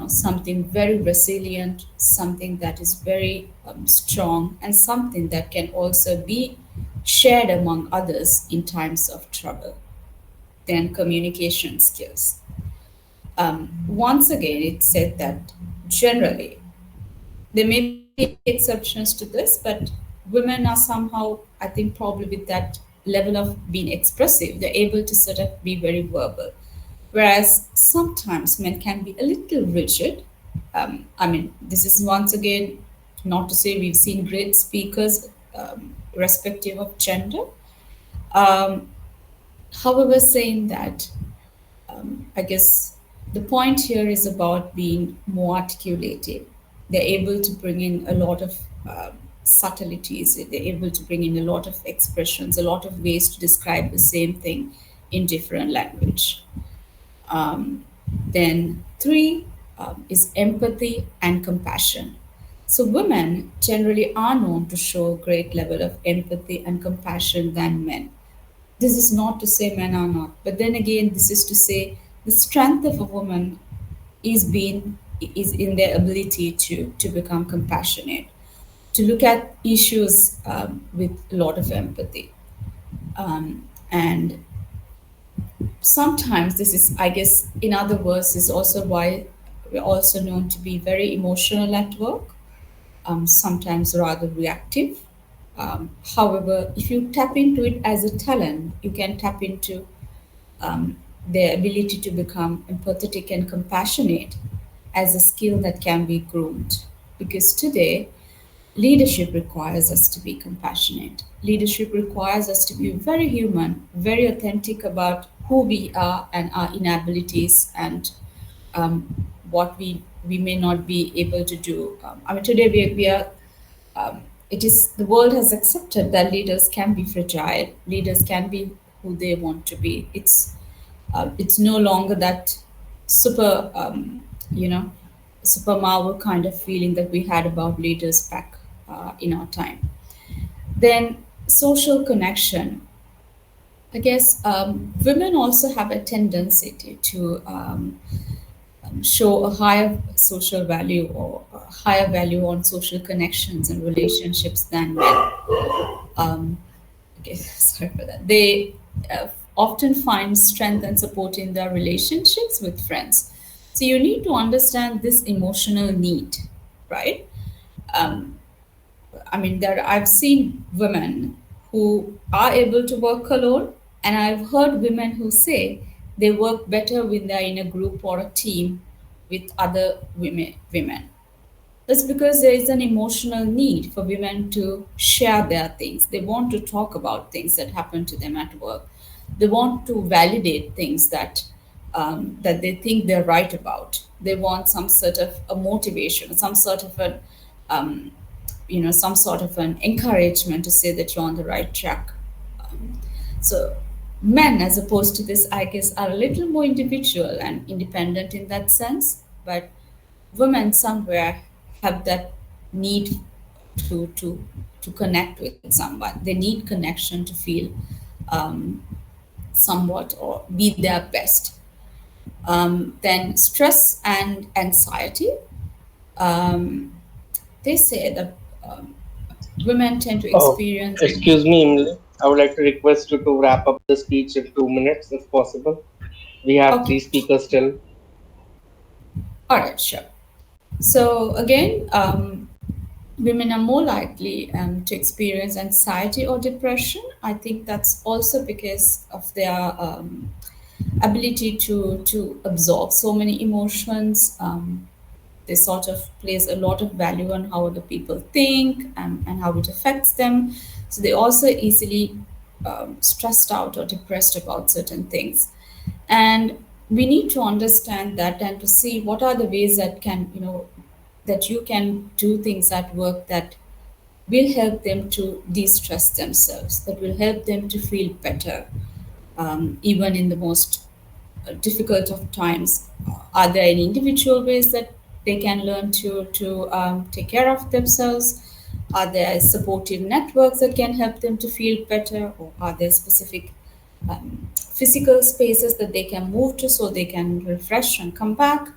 something very resilient, something that is very strong, and something that can also be shared among others in times of trouble. Then communication skills. Once again, it said that generally there may be exceptions to this, but women are somehow, I think, probably with that level of being expressive, they're able to sort of be very verbal. Whereas sometimes men can be a little rigid. I mean, this is once again not to say we've seen great speakers, respective of gender. Um, However, saying that, I guess the point here is about being more articulated. They're able to bring in a lot of subtleties. They're able to bring in a lot of expressions, a lot of ways to describe the same thing in different language. Um, then three is empathy and compassion. So women generally are known to show a great level of empathy and compassion than men. This is not to say men are not, but then again, this is to say the strength of a woman is in their ability to become compassionate, to look at issues with a lot of empathy. And sometimes this is, I guess, in other words, is also why we're also known to be very emotional at work, sometimes rather reactive. However, if you tap into it as a talent, you can tap into um, their ability to become empathetic and compassionate as a skill that can be groomed. Because today, leadership requires us to be compassionate. Leadership requires us to be very human, very authentic about who we are and our inabilities and what we may not be able to do. I mean, today we are it is the world has accepted that leaders can be fragile, leaders can be who they want to be. It's no longer that super you know super marvel kind of feeling that we had about leaders back in our time. Then social connection. I guess women also have a tendency to show a higher social value or a higher value on social connections and relationships than men. Um, okay, sorry for that. They often find strength and support in their relationships with friends. So you need to understand this emotional need, right? Um, I mean, there I've seen women who are able to work alone, and I've heard women who say they work better when they're in a group or a team with other women. That's because there is an emotional need for women to share their things. They want to talk about things that happen to them at work. They want to validate things that they think they're right about. They want some sort of a motivation, some sort of an um, some sort of an encouragement to say that you're on the right track. So men, as opposed to this, I guess, are a little more individual and independent in that sense. But women somewhere have that need to to connect with someone. They need connection to feel um, somewhat or be their best. Then stress and anxiety. Um, they say that women tend to Oh, experience. excuse me, Emily. I would like to request you to wrap up the speech in 2 minutes if possible. We have Okay, three speakers still. all right, sure. So again, women are more likely to experience anxiety or depression. I think that's also because of their ability to absorb so many emotions. They sort of place a lot of value on how other people think and how it affects them. So they also easily stressed out or depressed about certain things. And we need to understand that and to see what are the ways that that you can do things at work that will help them to de-stress themselves, that will help them to feel better, even in the most difficult of times. Are there any individual ways that they can learn to take care of themselves? Are there supportive networks that can help them to feel better, or are there specific physical spaces that they can move to so they can refresh and come back?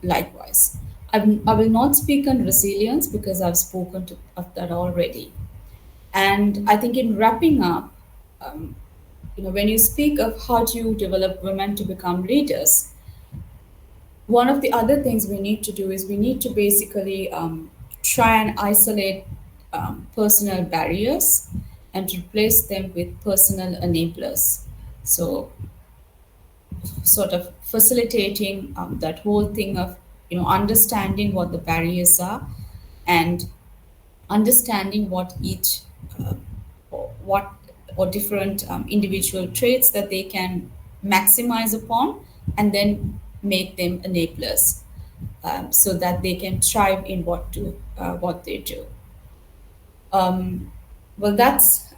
Likewise, I will not speak on resilience because I've spoken of that already. And I think in wrapping up, um, when you speak of how do you develop women to become leaders, one of the other things we need to do is we need to basically try and isolate personal barriers and replace them with personal enablers. So, sort of facilitating that whole thing of understanding what the barriers are and understanding what each or what or different individual traits that they can maximize upon and then make them enablers so that they can thrive in what they do. Um, well, that's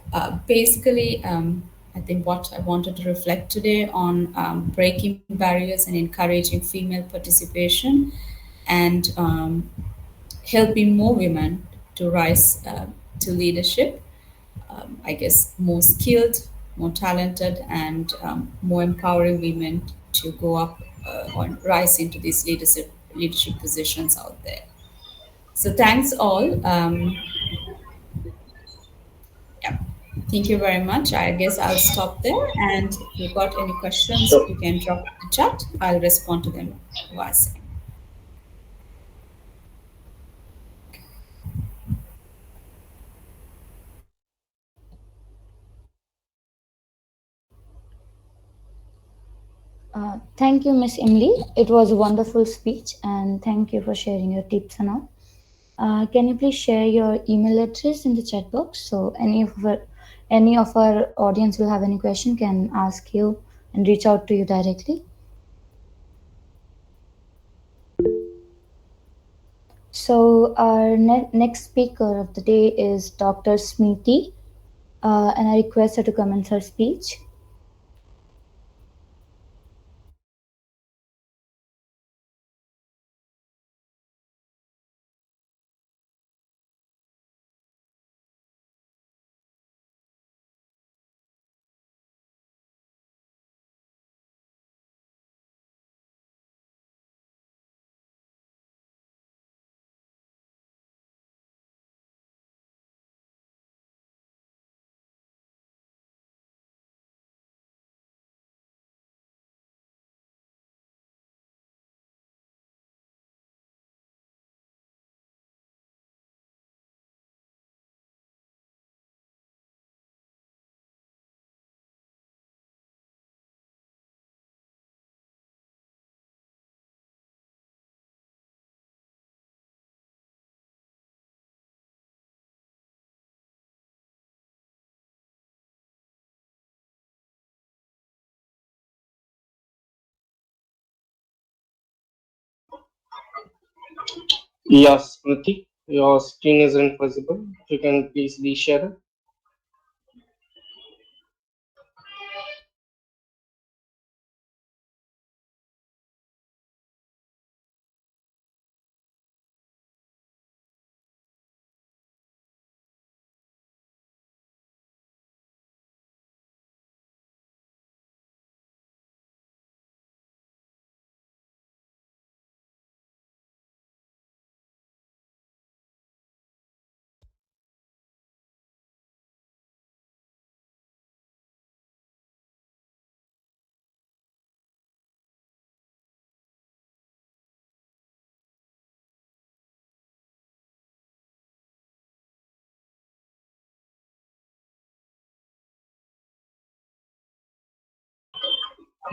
basically, I think, what I wanted to reflect today on breaking barriers and encouraging female participation and helping more women to rise to leadership. I guess more skilled, more talented, and more empowering women to go up or rise into these leadership positions out there. So thanks all. Yeah, thank you very much. I guess I'll stop there. And if you've got any questions, So, you can drop in the chat. I'll respond to them via same. Thank you, Miss Emily. It was a wonderful speech, and thank you for sharing your tips and all. Can you please share your email address in the chat box so any of our audience will have any question can ask you and reach out to you directly. So our next speaker of the day is Dr. Smriti, and I request her to commence her speech. yes, Smriti, your screen isn't visible. If you can please reshare it.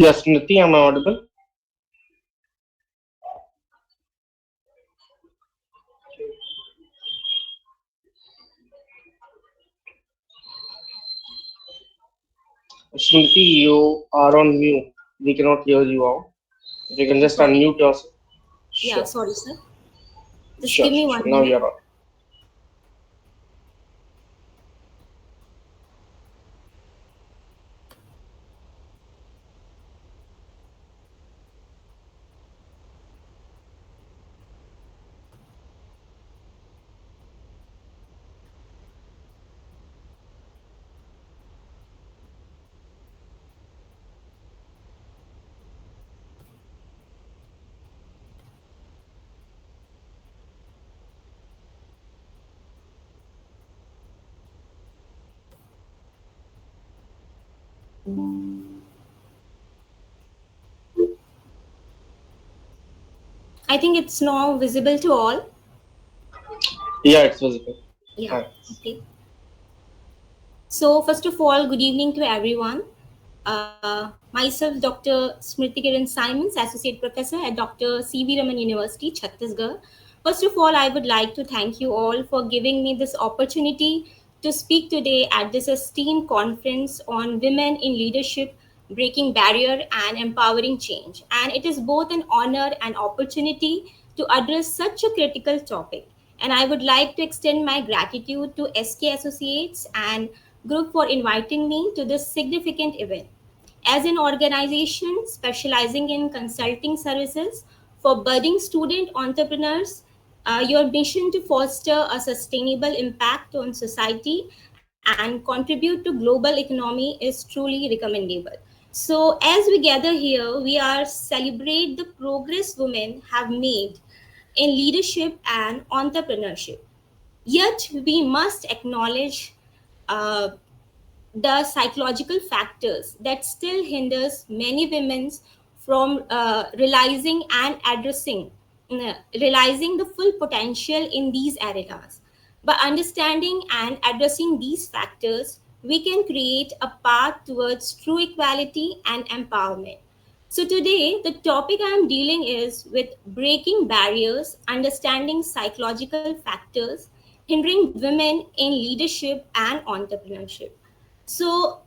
Yes, Smriti, am I audible? Smriti, you are on mute. We cannot hear you out. If you can just Sorry. unmute yourself. Yeah, Sure, sorry, sir. Just sure, give me sure, sure. one Now minute. you're on. I think it's now visible to all. Yeah, it's visible. Yeah, Thanks. okay. So, first of all, good evening to everyone. Myself, Dr. Smriti Kiran Simons, Associate Professor at Dr. C.V. Raman University, Chhattisgarh. First of all, I would like to thank you all for giving me this opportunity to speak today at this esteemed conference on women in leadership, breaking barrier and empowering change. And it is both an honor and opportunity to address such a critical topic. And I would like to extend my gratitude to SK Associates and Group for inviting me to this significant event. As an organization specializing in consulting services for budding student entrepreneurs, your mission to foster a sustainable impact on society and contribute to global economy is truly recommendable. So, as we gather here, we are celebrate the progress women have made in leadership and entrepreneurship. Yet, we must acknowledge uh, the psychological factors that still hinders many women from realizing the full potential in these areas. By understanding and addressing these factors, we can create a path towards true equality and empowerment. So today, the topic I am dealing is with breaking barriers, understanding psychological factors hindering women in leadership and entrepreneurship. So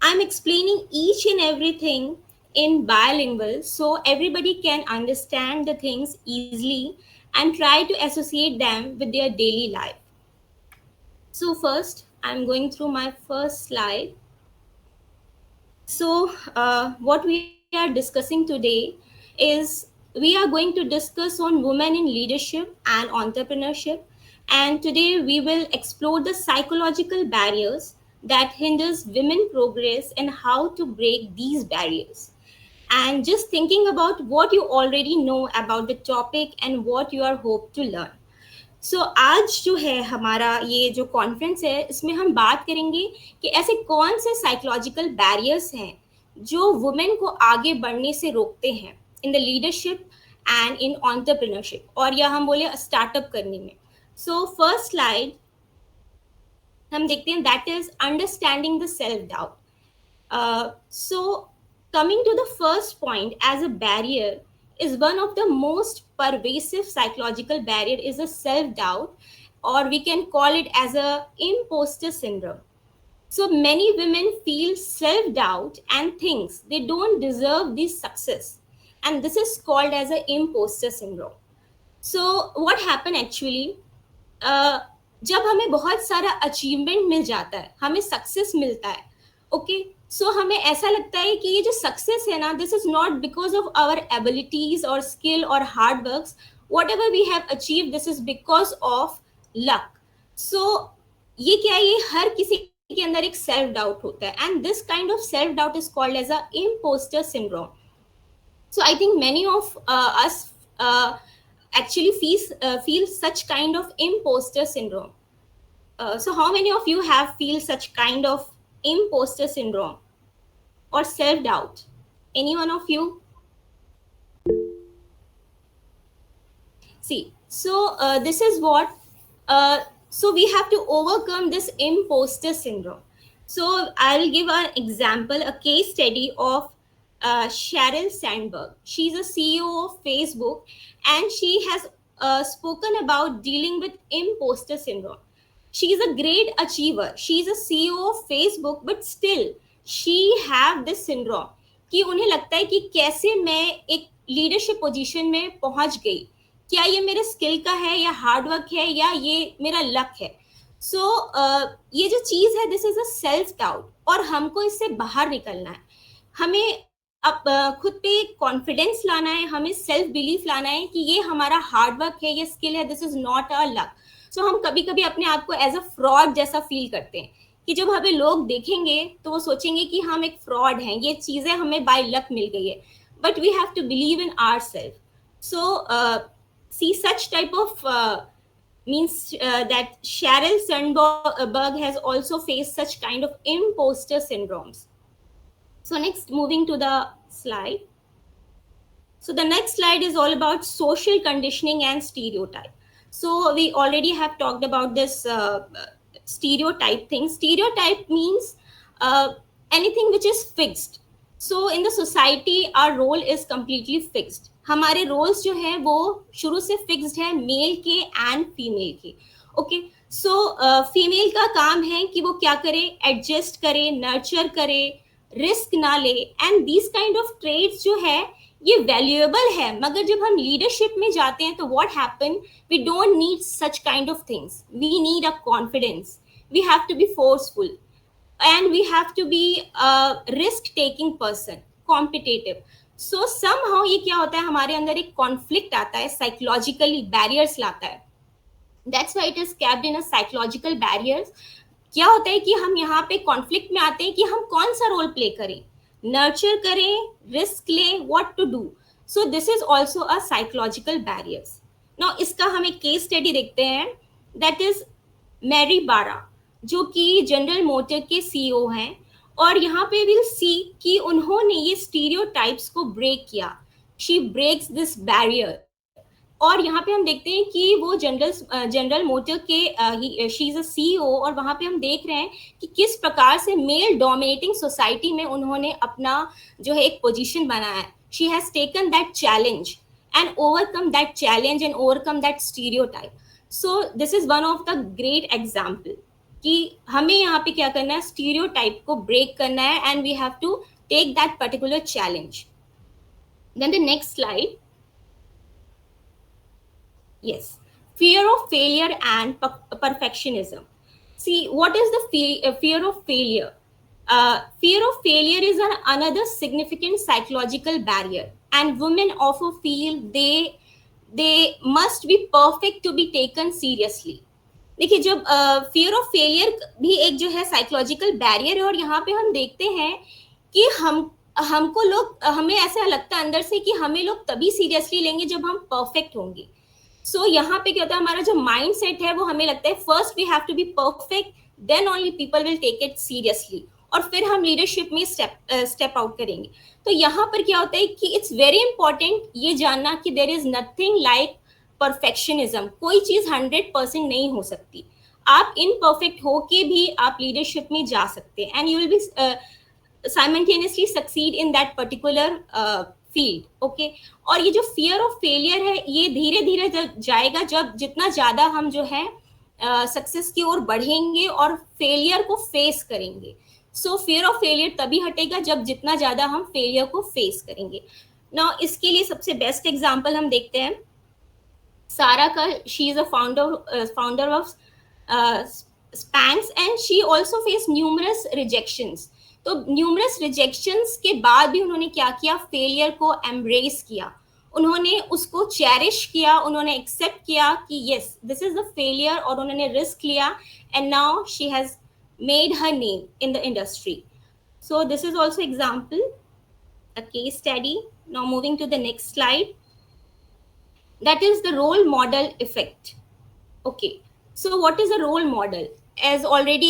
I'm explaining each and everything in bilingual so everybody can understand the things easily and try to associate them with their daily life. So first, I'm going through my first slide. So, what we are discussing today is we are going to discuss on women in leadership and entrepreneurship. And today we will explore the psychological barriers that hinders women progress and how to break these barriers. And just thinking about what you already know about the topic and what you are hope to learn. सो आज जो है हमारा ये जो conference है इसमें हम बात करेंगे कि ऐसे कौन से साइकोलॉजिकल बैरियर्स हैं जो वुमेन को आगे बढ़ने से रोकते हैं in the leadership and in entrepreneurship और या हम बोले स्टार्टअप करने में. सो फर्स्ट स्लाइड हम देखते हैं that is understanding the self doubt. So coming to the first point as a barrier is one of the most pervasive psychological barrier is a self-doubt, or we can call it as a imposter syndrome. So many women feel self-doubt and thinks they don't deserve this success, and this is called as a imposter syndrome. So what happened actually, जब हमें बहुत सारा achievement मिल जाता है, हमें success मिलता है, okay, सो हमें ऐसा लगता है कि ये जो सक्सेस है ना, this is not because of our abilities और स्किल और hard works, whatever we have achieve this is because of luck. So ये क्या है, ये हर किसी के अंदर एक सेल्फ डाउट होता है, and this kind of self doubt is called as a imposter syndrome. So I think many of us actually feel such kind of imposter syndrome. So how many of you have feel such kind of imposter syndrome or self doubt? Any one of you? See, so this is what so we have to overcome this imposter syndrome. So I'll give an example, a case study of Sheryl Sandberg. She's a CEO of Facebook, and she has spoken about dealing with imposter syndrome. She's a great achiever. She's a CEO of Facebook, but still she have this syndrome कि उन्हें लगता है कि कैसे मैं एक leadership position में पहुंच गई, क्या ये मेरे स्किल का है या हार्ड वर्क है या ये मेरा लक है. सो ये जो चीज है, this is a self doubt, और हमको इससे बाहर निकलना है. हमें अब खुद पे कॉन्फिडेंस लाना है, हमें सेल्फ बिलीफ लाना है कि ये हमारा हार्ड वर्क है, ये स्किल है, this is not a luck. So हम कभी कभी अपने आप को एज अ फ्रॉड जैसा फील करते हैं कि जब हमें लोग देखेंगे तो वो सोचेंगे कि हम एक फ्रॉड हैं, ये चीजें हमें बाय लक मिल गई है, but we have to believe in our self. So see such type of means that Sheryl Sandberg has also faced such kind of imposter syndromes. So next, moving to the slide. So the next slide is all about social conditioning and stereotype. So we already have talked about this stereotype thing. Stereotype means anything which is fixed. So in the society, our role is completely fixed. हमारे roles जो है वो शुरू से fixed है, mail के and female के. Okay, so female का काम है कि वो क्या करे, एडजस्ट करे, नर्चर करे, रिस्क ना ले, and these kind of trades जो है ये वैल्यूएबल है, मगर जब हम लीडरशिप में जाते हैं तो what happen, we don't need such kind of things, we need a confidence, we have to be forceful, and we have to be a risk taking person, competitive. So somehow ये क्या होता है, हमारे अंदर एक कॉन्फ्लिक्ट आता है, psychologically barriers लाता है. That's why it is kept in a psychological barriers. क्या होता है कि हम यहाँ पे कॉन्फ्लिक्ट में आते हैं कि हम कौन सा रोल प्ले करें, नर्चर करें, रिस्क लें, what to do. So this is also a psychological barriers. Now इसका हम एक केस स्टडी देखते हैं, दैट इज मैरी बारा, जो कि जनरल मोटर के सीईओ हैं, और यहाँ पे विल सी कि उन्होंने ये स्टीरियोटाइप्स को ब्रेक किया. She breaks this barrier. और यहाँ पे हम देखते हैं कि वो जनरल मोटर के शी इज अ सीईओ, और वहाँ पे हम देख रहे हैं कि किस प्रकार से मेल डोमिनेटिंग सोसाइटी में उन्होंने अपना जो है एक पोजीशन बनाया है. She has taken that challenge and overcome that challenge and overcome that stereotype. So this is one of the great example कि हमें यहाँ पे क्या करना है, stereotype को break करना है, and we have to take that particular challenge. Then the next slide. Yes, fear of failure and perfectionism. See, what is the fear of failure? Fear of failure is another significant psychological barrier, and women often feel they must be perfect to be taken seriously. देखिए, जब fear of failure भी एक जो है psychological barrier है, और यहाँ पे हम देखते हैं कि हमको लोग, हमें ऐसा लगता है अंदर से कि हमें लोग तभी सीरियसली लेंगे जब हम परफेक्ट होंगे. सो यहाँ पे क्या होता है, हमारा जो माइंड सेट है वो हमें लगता है first we have to be perfect, then only people will take it seriously, और फिर हम लीडरशिप में स्टेप आउट करेंगे. तो यहाँ पर क्या होता है कि इट्स वेरी इंपॉर्टेंट ये जानना कि there is nothing like perfectionism. कोई चीज 100% नहीं हो सकती. आप इनपरफेक्ट होके भी आप लीडरशिप में जा सकते हैं, and you will be simultaneously succeed in that particular field. Okay, और ये जो फियर ऑफ फेलियर है ये धीरे धीरे जाएगा जब जितना ज्यादा हम जो है सक्सेस की ओर बढ़ेंगे और फेलियर को फेस करेंगे. सो फियर ऑफ फेलियर तभी हटेगा जब जितना ज्यादा हम फेलियर को फेस करेंगे. नाउ इसके लिए सबसे बेस्ट एग्जांपल हम देखते हैं सारा का. She is a founder of Spanx, and she also face numerous rejections. तो न्यूमरस रिजेक्शंस के बाद भी उन्होंने क्या किया, फेलियर को एम्ब्रेस किया, उन्होंने उसको चेरिश किया, उन्होंने एक्सेप्ट किया कि yes this is the failure, और उन्होंने रिस्क लिया, and now she has made her name in the industry. So this is also example, a case study. Now moving to the next slide, that is the role model effect. Okay, so what is a role model? As already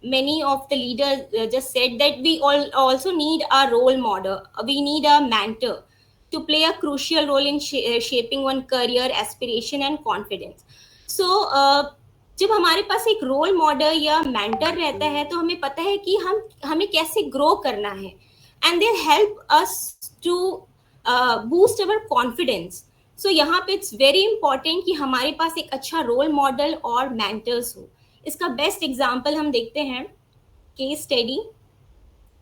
many of the leaders just said that we all also need a role model, we need a mentor to play a crucial role in shaping one career, aspiration and confidence. So जब हमारे पास एक role model या mentor रहता है तो हमें पता है कि हमें कैसे ग्रो करना है, and they help us to boost our confidence. So यहाँ पे इट्स वेरी इंपॉर्टेंट कि हमारे पास एक अच्छा रोल मॉडल और मेंटर्स हो. इसका बेस्ट एग्जांपल हम देखते हैं case study,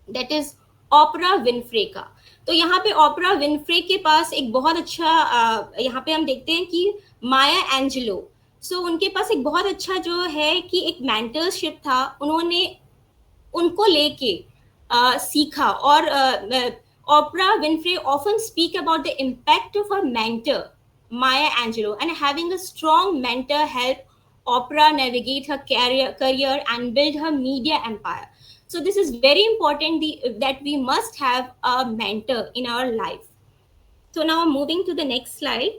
that is Oprah Winfrey का. तो यहाँ पे ओपरा विनफ्रे के पास एक बहुत अच्छा यहाँ पे हम देखते हैं कि माया एंजेलो. सो उनके पास एक बहुत अच्छा जो है कि एक मेंटरशिप था, उन्होंने उनको लेके सीखा. और Oprah Winfrey often speak about the impact of her mentor, Maya Angelou, and having a strong mentor help Oprah navigate her career and build her media empire. So this is very important that we must have a mentor in our life. So now moving to the next slide,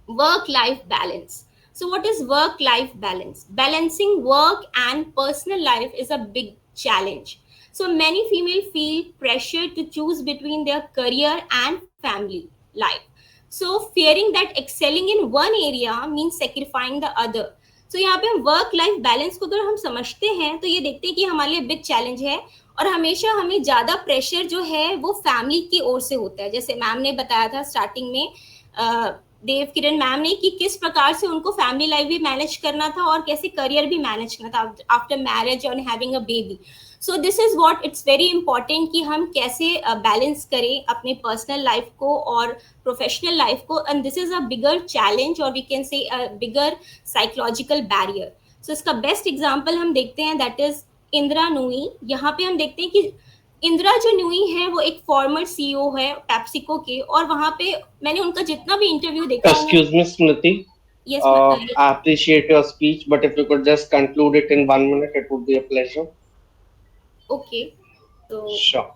work-life balance. So what is work-life balance? Balancing work and personal life is a big challenge. So many female feel pressure to choose between their career and family life. So fearing that excelling in one area means sacrificing the other. So यहाँ पे हम work life balance को अगर हम समझते हैं तो ये देखते हैं कि हमारे लिए बिग चैलेंज है, और हमेशा हमें ज़्यादा प्रेशर जो है वो फैमिली की ओर से होता है. जैसे मैम ने बताया था स्टार्टिंग में देव किरण मैम ने कि किस प्रकार से उनको फैमिली लाइफ भी मैनेज करना था और कैसे करियर भी मैनेज करना था आफ्टर मैरिज और having a baby. So this is what it's very important कि हम कैसे बैलेंस करें अपने पर्सनल लाइफ को और प्रोफेशनल लाइफ को, and this is a bigger challenge और we can say a bigger psychological barrier. सो इसका बेस्ट एग्जांपल हम देखते हैं, दैट इज इंदिरा नूई. यहाँ पे हम देखते हैं कि इंदिरा जो न्यूई है वो एक फॉर्मर सीईओ है पैप्सिको के, और वहां पे मैंने उनका जितना भी इंटरव्यू देखा हूँ. Excuse me, Smriti. Yes. I appreciate your speech, but if you could just conclude it in 1 minute, it would be a pleasure. Okay. तो Sure.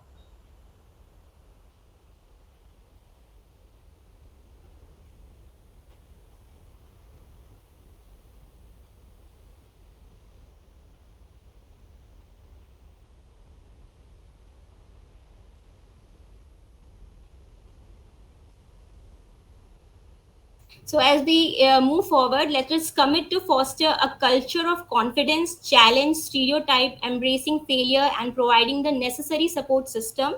So, as we move forward, let us commit to foster a culture of confidence, challenge, stereotype, embracing failure, and providing the necessary support system.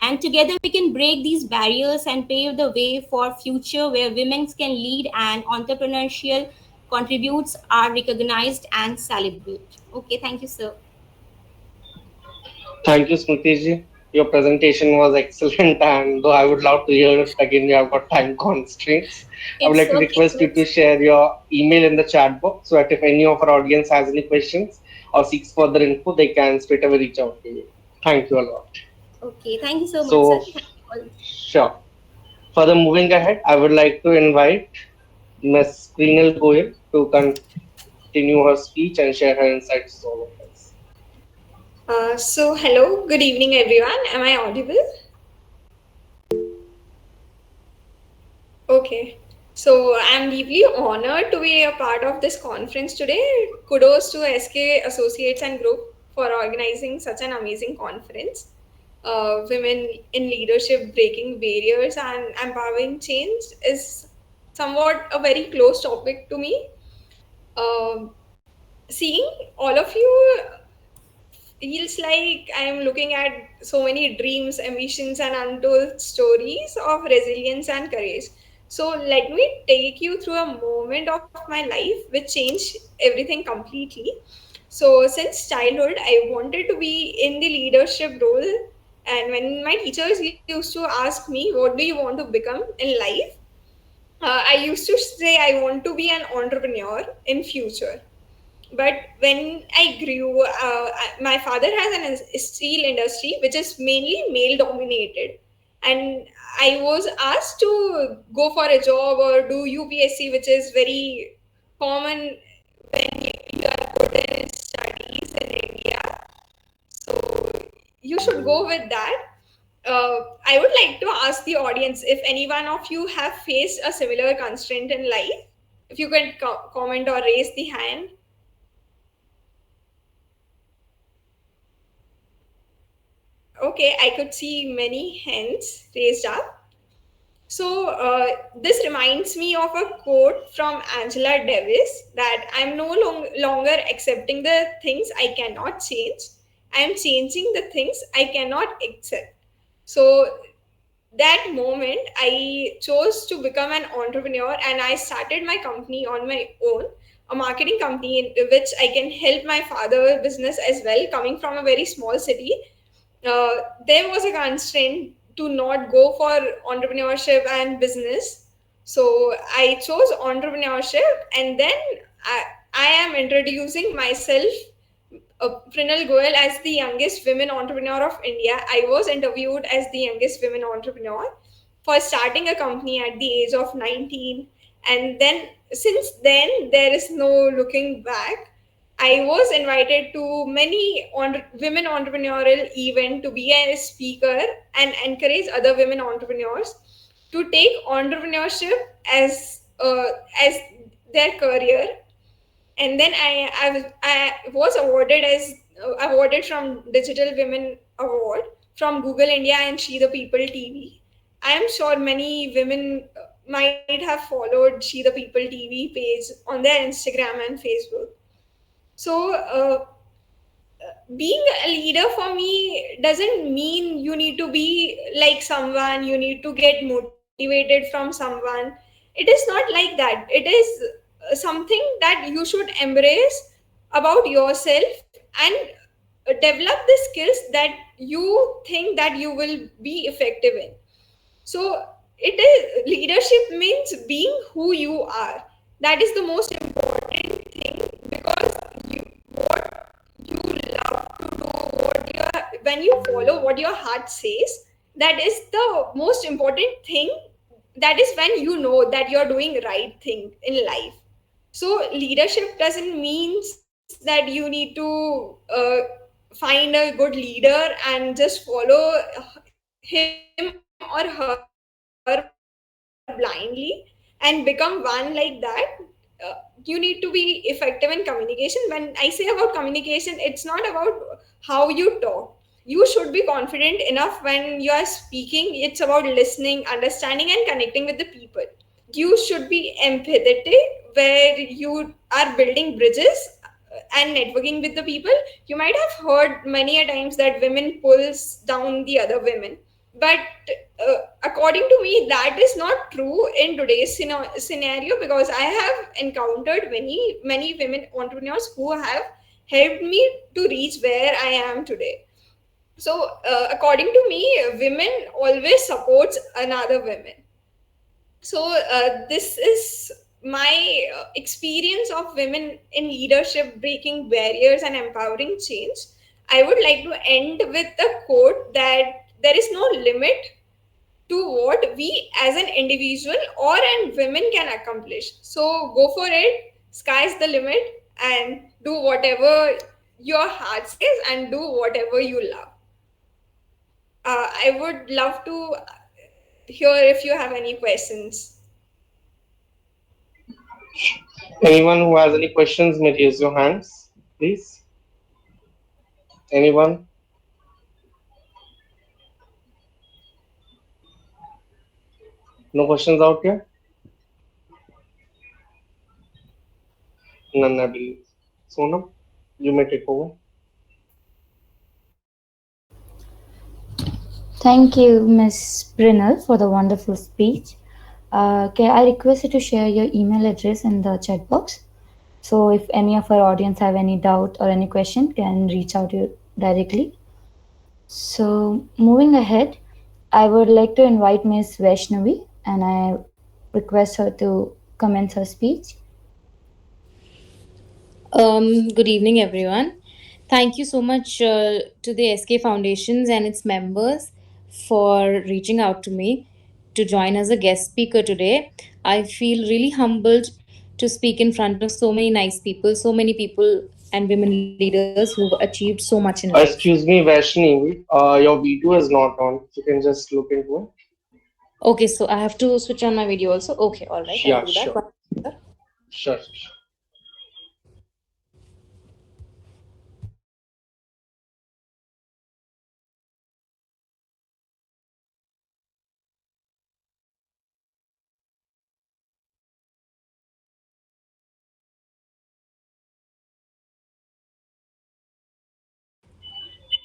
And together, we can break these barriers and pave the way for future where women can lead and entrepreneurial contributes are recognized and celebrated. Okay, thank you, sir. Thank you, Smriti ji. Your presentation was excellent, and though I would love to hear it again, we have got time constraints. I would It's like to okay, request you to share your email in the chat box so that if any of our audience has any questions or seeks further info, they can straight away reach out to you. Thank you a lot. Okay, thank you so much, sir. So, sure. Further moving ahead, I would like to invite Ms. Kreenal Goyal to continue her speech and share her insights to all of us. Hello, good evening, everyone. Am I audible? Okay. So, I'm deeply honored to be a part of this conference today. Kudos to SK Associates and Group for organizing such an amazing conference. Women in leadership breaking barriers and empowering change is somewhat a very close topic to me. Um Seeing all of you feels like I'm looking at so many dreams, ambitions, and untold stories of resilience and courage. So, let me take you through a moment of my life which changed everything completely. So, since childhood, I wanted to be in the leadership role. And when my teachers used to ask me, what do you want to become in life? I used to say I want to be an entrepreneur in future. But when I grew, my father has a steel industry which is mainly male dominated, and I was asked to go for a job or do UPSC, which is very common when you are good in studies in India. So you should go with that. I would like to ask the audience if any one of you have faced a similar constraint in life. If you can comment or raise the hand. Okay, I could see many hands raised up. So, this reminds me of a quote from Angela Davis that I'm no longer accepting the things I cannot change. I'm changing the things I cannot accept. So, that moment, I chose to become an entrepreneur and I started my company on my own, a marketing company in which I can help my father business as well, coming from a very small city. uh, there was a constraint to not go for entrepreneurship and business. So I chose entrepreneurship, and then I am introducing myself, Prinal Goyal, as the youngest women entrepreneur of India. I was interviewed as the youngest women entrepreneur for starting a company at the age of 19. And then, since then, there is no looking back. I was invited to many women entrepreneurial event to be a speaker and encourage other women entrepreneurs to take entrepreneurship as their career. And then I was awarded from Digital Women Award from Google India and She the People TV. I am sure many women might have followed She the People TV page on their Instagram and Facebook. So, being a leader for me doesn't mean you need to be like someone, you need to get motivated from someone. It It is not like that. It is something that you should embrace about yourself and develop the skills that you think that you will be effective in. So it is, leadership means being who you are. That is the most important thing, because you, what you love to do, what you are, when you follow what your heart says, that is the most important thing. That is when you know that you're doing right thing in life. So leadership doesn't means that you need to find a good leader and just follow him or her blindly and become one like that. You need to be effective in communication. When I say about communication, it's not about how you talk. You should be confident enough when you are speaking. It's about listening, understanding, and connecting with the people. You should be empathetic, where you are building bridges and networking with the people. You might have heard many a times that women pulls down the other women, but according to me, that is not true in today's scenario, because I have encountered many women entrepreneurs who have helped me to reach where I am today. So according to me, women always supports another women. So this is my experience of women in leadership breaking barriers and empowering change. I would like to end with a quote that there is no limit to what we as an individual or and women can accomplish. So go for it, sky's the limit, and do whatever your heart says and do whatever you love. I would love to hear if you have any questions. Anyone who has any questions may raise your hands, please. Anyone? No questions out here? None, I believe. Sonam, you may take over. Thank you, Miss Brynel, for the wonderful speech. Okay, I request you to share your email address in the chat box. So if any of our audience have any doubt or any question, can reach out to you directly. So moving ahead, I would like to invite Miss Vaishnavi, and I request her to commence her speech. Good evening, everyone. Thank you so much to the SK Foundations and its members for reaching out to me to join as a guest speaker today. I feel really humbled to speak in front of so many nice people, so many people and women leaders who've achieved so much in life. Excuse me, Vaishnavi, your video is not on. You can just look into it. Okay, so I have to switch on my video also. Okay, all right, I'll Yeah, do that. sure. Sure, sure.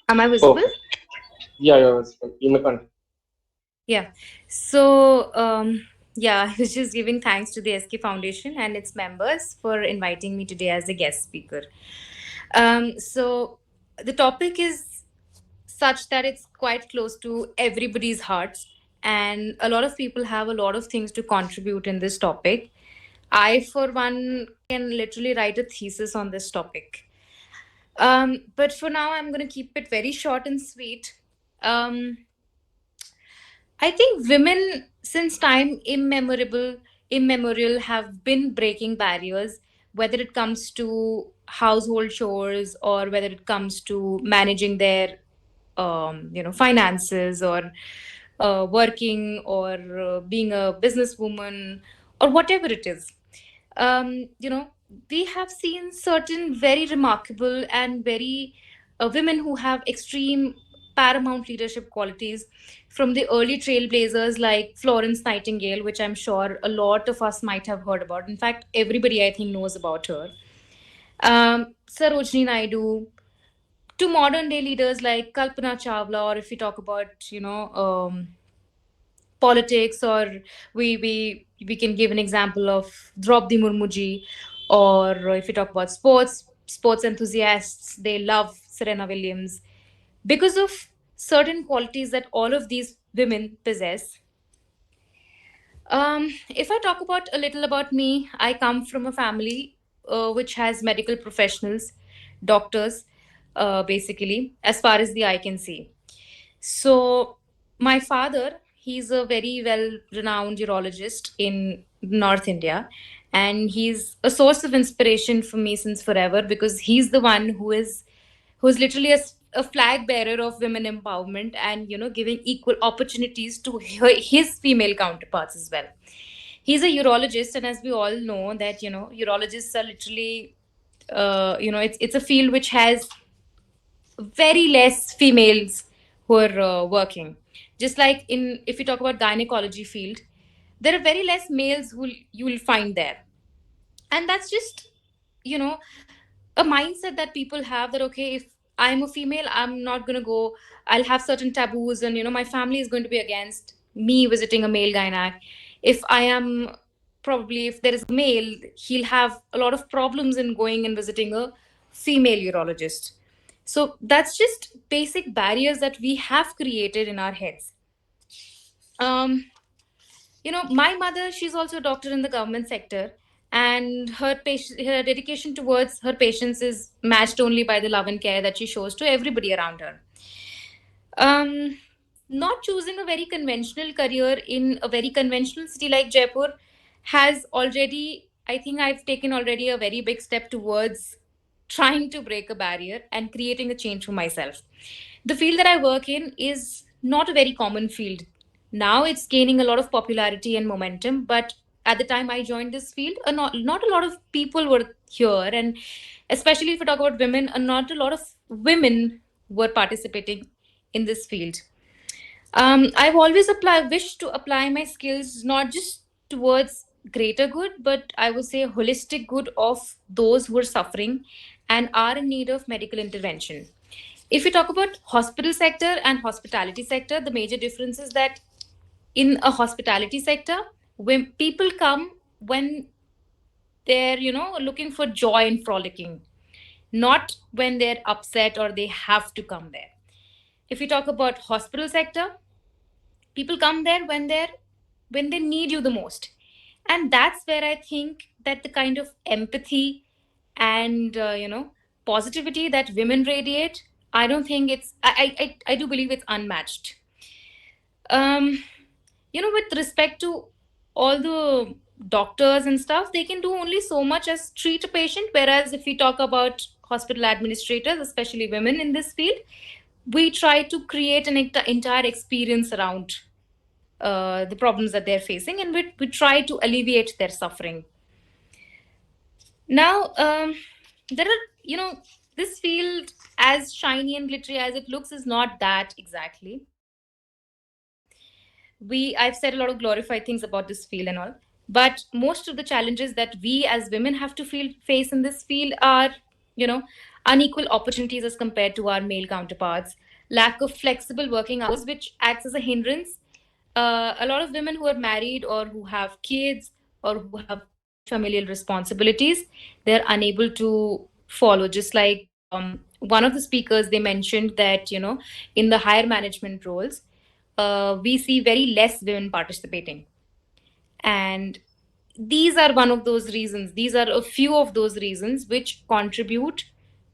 Am I visible? Perfect. Yeah, you're visible. You may continue. Yeah. So, yeah, I was just giving thanks to the SK Foundation and its members for inviting me today as a guest speaker. So, the topic is such that it's quite close to everybody's hearts, and a lot of people have a lot of things to contribute in this topic. I, for one, can literally write a thesis on this topic. But for now, I'm going to keep it very short and sweet. Um, I think women, since time immemorial, have been breaking barriers, whether it comes to household chores or whether it comes to managing their, finances or working or being a businesswoman or whatever it is. We have seen certain very remarkable and very women who have extreme paramount leadership qualities from the early trailblazers like Florence Nightingale, which I'm sure a lot of us might have heard about. In fact, everybody I think knows about her. Sarojini Naidu, to modern day leaders like Kalpana Chawla, or if we talk about, politics, or we can give an example of Draupadi Murmuji, or if we talk about sports enthusiasts, they love Serena Williams because of certain qualities that all of these women possess. If I talk about a little about me, I come from a family which has medical professionals, doctors, basically, as far as the eye can see. So, my father, he's a very well renowned urologist in North India, and he's a source of inspiration for me since forever because he's the one who's literally a flag bearer of women empowerment and giving equal opportunities to his female counterparts as well. He's a urologist, and as we all know that urologists are literally it's a field which has very less females who are working. Just like in if you talk about gynecology field, there are very less males who you will find there, and that's just you know a mindset that people have, that okay, if I'm a female, I'm not going to go, I'll have certain taboos, and my family is going to be against me visiting a male gynac. If I am, probably if there is a male, he'll have a lot of problems in going and visiting a female urologist. So that's just basic barriers that we have created in our heads. um my mother, she's also a doctor in the government sector, and her dedication towards her patients is matched only by the love and care that she shows to everybody around her. um Not choosing a very conventional career in a very conventional city like Jaipur has already, I think I've taken already a very big step towards trying to break a barrier and creating a change for myself. The field that I work in is not a very common field. Now it's gaining a lot of popularity and momentum, but at the time I joined this field, not a lot of people were here, and especially if we talk about women, not a lot of women were participating in this field. I've always wished to apply my skills not just towards greater good, but I would say holistic good of those who are suffering and are in need of medical intervention. If we talk about hospital sector and hospitality sector, the major difference is that in a hospitality sector, when people come when they're looking for joy and frolicking, not when they're upset or they have to come there. If we talk about hospital sector, people come there when they need you the most, and that's where I think that the kind of empathy and positivity that women radiate, I don't think it's I do believe it's unmatched. um with respect to all the doctors and stuff, they can do only so much as treat a patient, whereas if we talk about hospital administrators, especially women in this field, we try to create an entire experience around the problems that they're facing, and we try to alleviate their suffering. Now, there are, this field, as shiny and glittery as it looks, is not that exactly. I've said a lot of glorified things about this field and all, but most of the challenges that we as women have to face in this field are, you know, unequal opportunities as compared to our male counterparts, lack of flexible working hours, which acts as a hindrance. A lot of women who are married or who have kids or who have other familial responsibilities, they're unable to follow. Just like one of the speakers, they mentioned that, in the higher management roles, we see very less women participating. And these are one of those reasons. These are a few of those reasons which contribute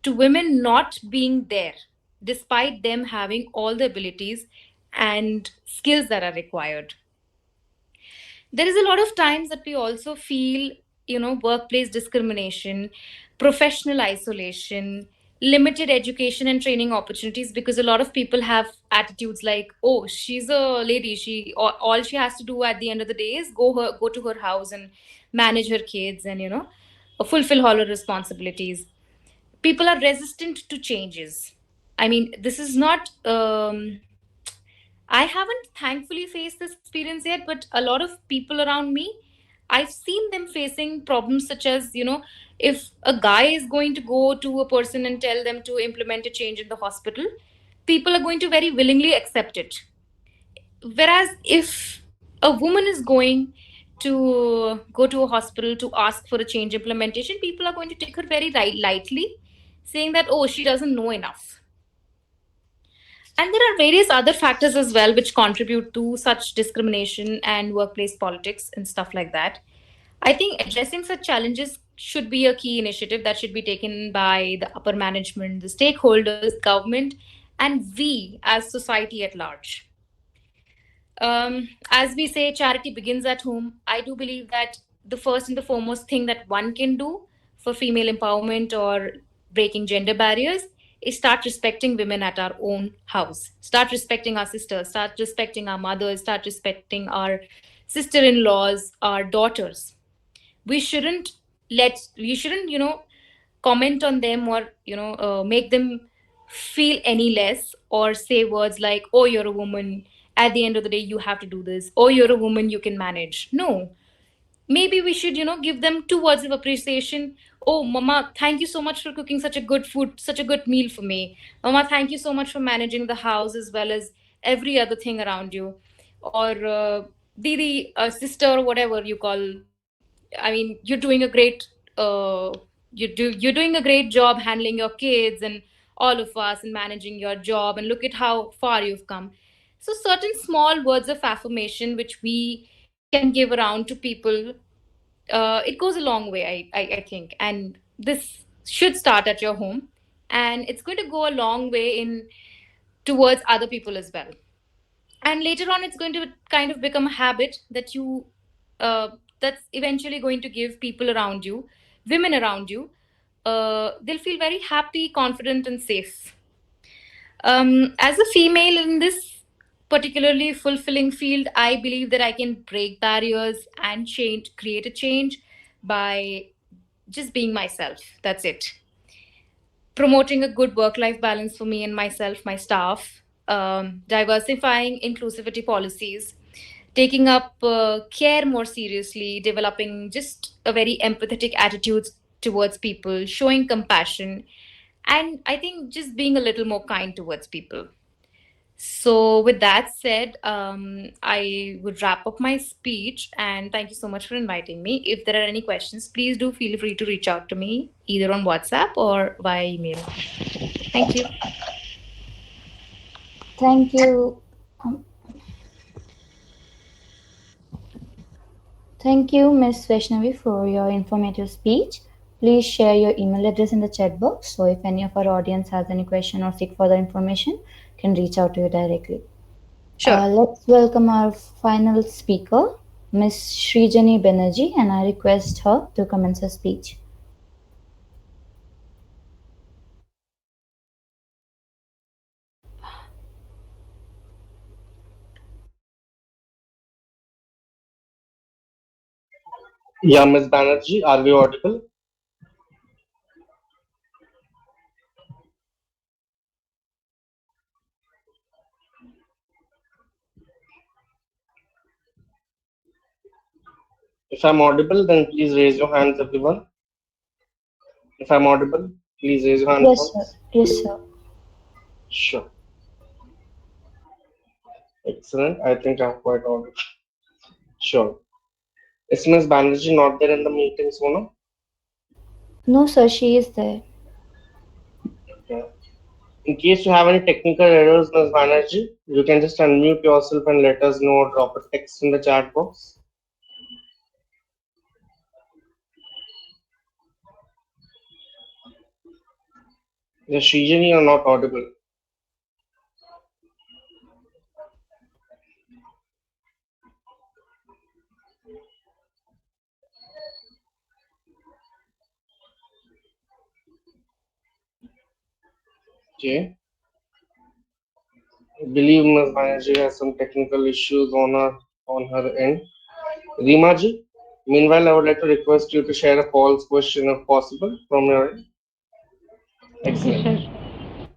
to women not being there, despite them having all the abilities and skills that are required. There is a lot of times that we also feel, workplace discrimination, professional isolation, limited education and training opportunities, because a lot of people have attitudes like, oh, she's a lady, all she has to do at the end of the day is go to her house and manage her kids and fulfill all her responsibilities. People are resistant to changes. I mean, this is not I haven't thankfully faced this experience yet, but a lot of people around me, I've seen them facing problems such as, if a guy is going to go to a person and tell them to implement a change in the hospital, people are going to very willingly accept it. Whereas if a woman is going to go to a hospital to ask for a change implementation, people are going to take her very lightly, saying that, oh, she doesn't know enough. And there are various other factors as well which contribute to such discrimination and workplace politics and stuff like that. I think addressing such challenges should be a key initiative that should be taken by the upper management, the stakeholders, government, and we as society at large. As we say, charity begins at home. I do believe that the first and the foremost thing that one can do for female empowerment or breaking gender barriers is start respecting women at our own house. Start respecting our sisters, start respecting our mothers, start respecting our sister in laws, our daughters. We shouldn't comment on them or make them feel any less or say words like, oh, you're a woman, at the end of the day you have to do this, oh, you're a woman, you can manage. No, maybe we should give them two words of appreciation. Oh, mama, thank you so much for cooking such a good food, such a good meal for me. Mama, thank you so much for managing the house as well as every other thing around you. Or didi, sister, or whatever you call. I mean, you're doing a great you're doing a great job handling your kids and all of us and managing your job, and look at how far you've come. So certain small words of affirmation which we can give around to people, it goes a long way, I think. And this should start at your home, and it's going to go a long way in towards other people as well. And later on it's going to kind of become a habit that you that's eventually going to give people around you, women around you, they'll feel very happy, confident, and safe. As a female in this particularly fulfilling field, I believe that I can break barriers and change, create a change by just being myself. That's it. Promoting a good work life balance for me and myself, my staff, diversifying inclusivity policies, taking up care more seriously, developing just a very empathetic attitude towards people, showing compassion, and I think just being a little more kind towards people. So, with that said, I would wrap up my speech and thank you so much for inviting me. If there are any questions, please do feel free to reach out to me either on WhatsApp or via email. Thank you. Thank you. Um, Thank you, Ms. Vaishnavi, for your informative speech. Please share your email address in the chat box, so if any of our audience has any question or seek further information, can reach out to you directly. Sure. Let's welcome our final speaker, Ms. Srijani Banerjee, and I request her to commence her speech. Yeah, Ms. Banerjee, are we audible? If I'm audible, then please raise your hands, everyone. If I'm audible, please raise your hands Yes, sir. once. Yes, sir. Sure. Excellent. I think I'm quite audible. Sure. Is Ms. Banerjee not there in the meeting, Sona? No, sir, she is there. Okay. In case you have any technical errors, Ms. Banerjee, you can just unmute yourself and let us know or drop a text in the chat box. Yes, Srijani, you're not audible. Okay. I believe Ms. Banerjee has some technical issues on her end. Rimaji, meanwhile, I would like to request you to share a false question if possible from your end. Okay, Excellent. sure.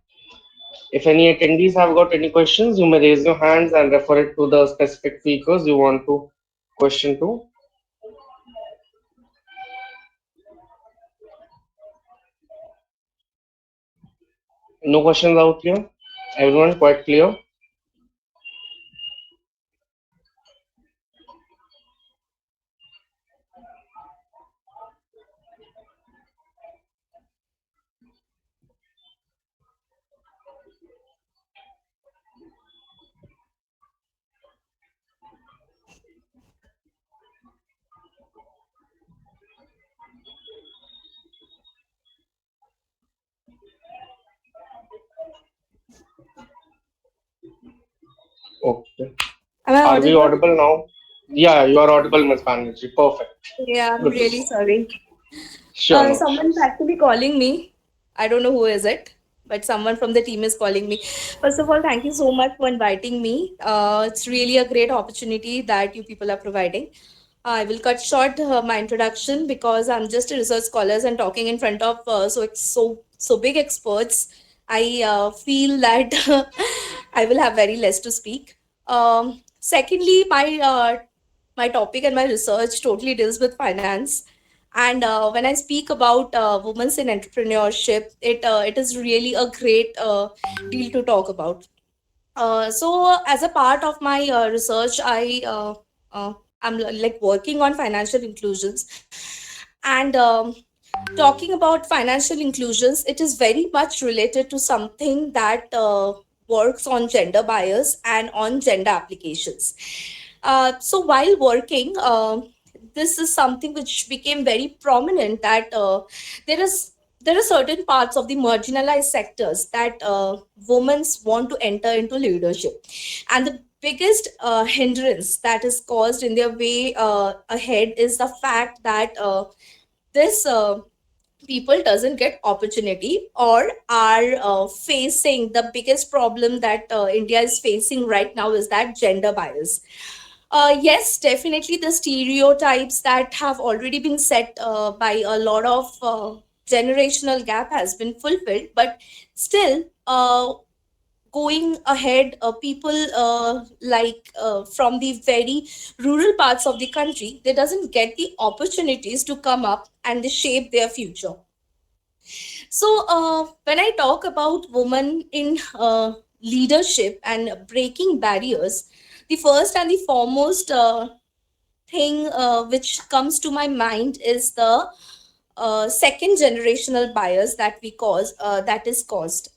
If any attendees have got any questions, you may raise your hands and refer it to the specific speakers you want to question to. No questions out here. Everyone quite clear. Okay. Am I Are we audible? audible now? Yeah, you are audible, Ms. Banerjee. Perfect. Yeah, I'm Good to really know. sorry. Sure, no Someone's issues. actually calling me. I don't know who is it, but someone from the team is calling me. First of all, thank you so much for inviting me. It's really a great opportunity that you people are providing. I will cut short my introduction because I'm just a research scholar and talking in front of so big experts. I feel that I will have very less to speak. Secondly, my topic and my research totally deals with finance. And when I speak about women in entrepreneurship, it is really a great deal to talk about. As a part of my research, uh, like working on financial inclusions, and talking about financial inclusions, it is very much related to something that works on gender bias and on gender applications. So while working, this is something which became very prominent that there is there are certain parts of the marginalized sectors that women want to enter into leadership, and the biggest hindrance that is caused in their way ahead is the fact that this people doesn't get opportunity or are facing the biggest problem that India is facing right now is that gender bias. Yes, definitely the stereotypes that have already been set by a lot of generational gap has been fulfilled, but still going ahead, people from the very rural parts of the country, they doesn't get the opportunities to come up and they shape their future. So, when I talk about women in leadership and breaking barriers, the first and the foremost thing which comes to my mind is the second generational bias that we cause that is caused.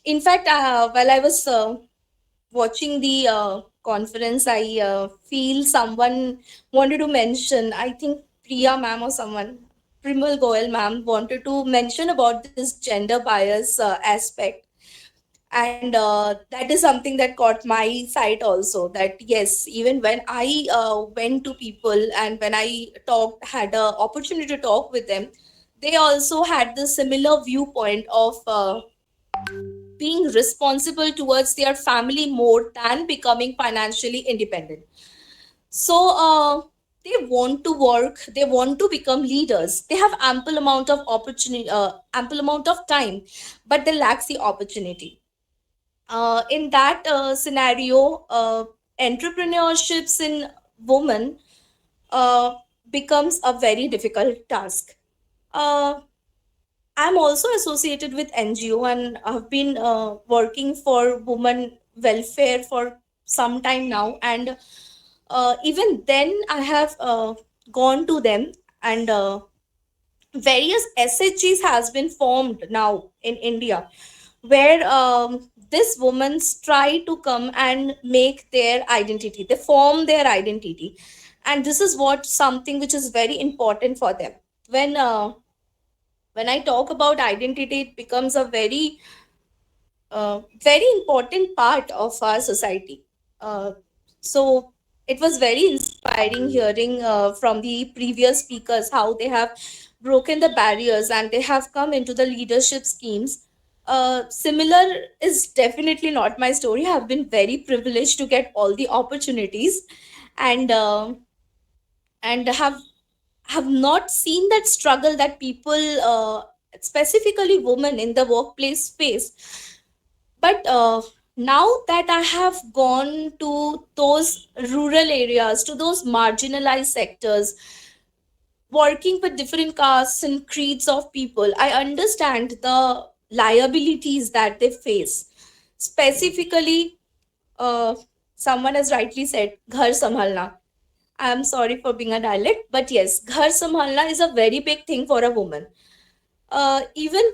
In fact, while I was watching the conference, I feel someone wanted to mention, I think Priya ma'am or someone, Primal Goel ma'am wanted to mention about this gender bias aspect. And that is something that caught my sight also, that yes, even when I went to people and when I had a opportunity to talk with them, they also had the similar viewpoint of being responsible towards their family more than becoming financially independent. So they want to work, they want to become leaders, they have ample amount of opportunity, ample amount of time, but they lack the opportunity. In that scenario, entrepreneurships in women uh, becomes a very difficult task. uh, I'm also associated with NGO and I've been working for women welfare for some time now. And even then, I have gone to them, and various SHGs has been formed now in India, where this women try to come and make their identity. They form their identity, and this is what something which is very important for them. When when I talk about identity, it becomes a very important part of our society. Uh, so it was very inspiring hearing from the previous speakers how they have broken the barriers and they have come into the leadership schemes. Similar is definitely not my story. I have been very privileged to get all the opportunities, and have not seen that struggle that people, specifically women in the workplace, face. But now that I have gone to those rural areas, to those marginalized sectors, working with different castes and creeds of people, I understand the liabilities that they face. Specifically, uh, someone has rightly said, ghar sambhalna. I'm sorry for being a dialect, but yes, ghar sambhalna is a very big thing for a woman. Even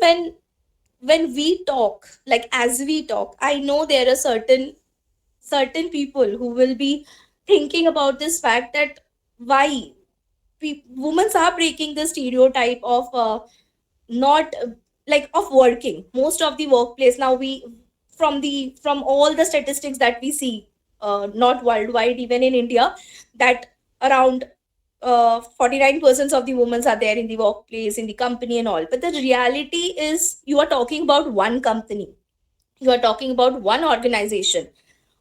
when we talk, like as we talk, I know there are certain people who will be thinking about this fact that why women are breaking the stereotype of not like of working most of the workplace now. We from all the statistics that we see, not worldwide, even in India, that around 49% of the women are there in the workplace, in the company and all. But the reality is, you are talking about one company, you are talking about one organization,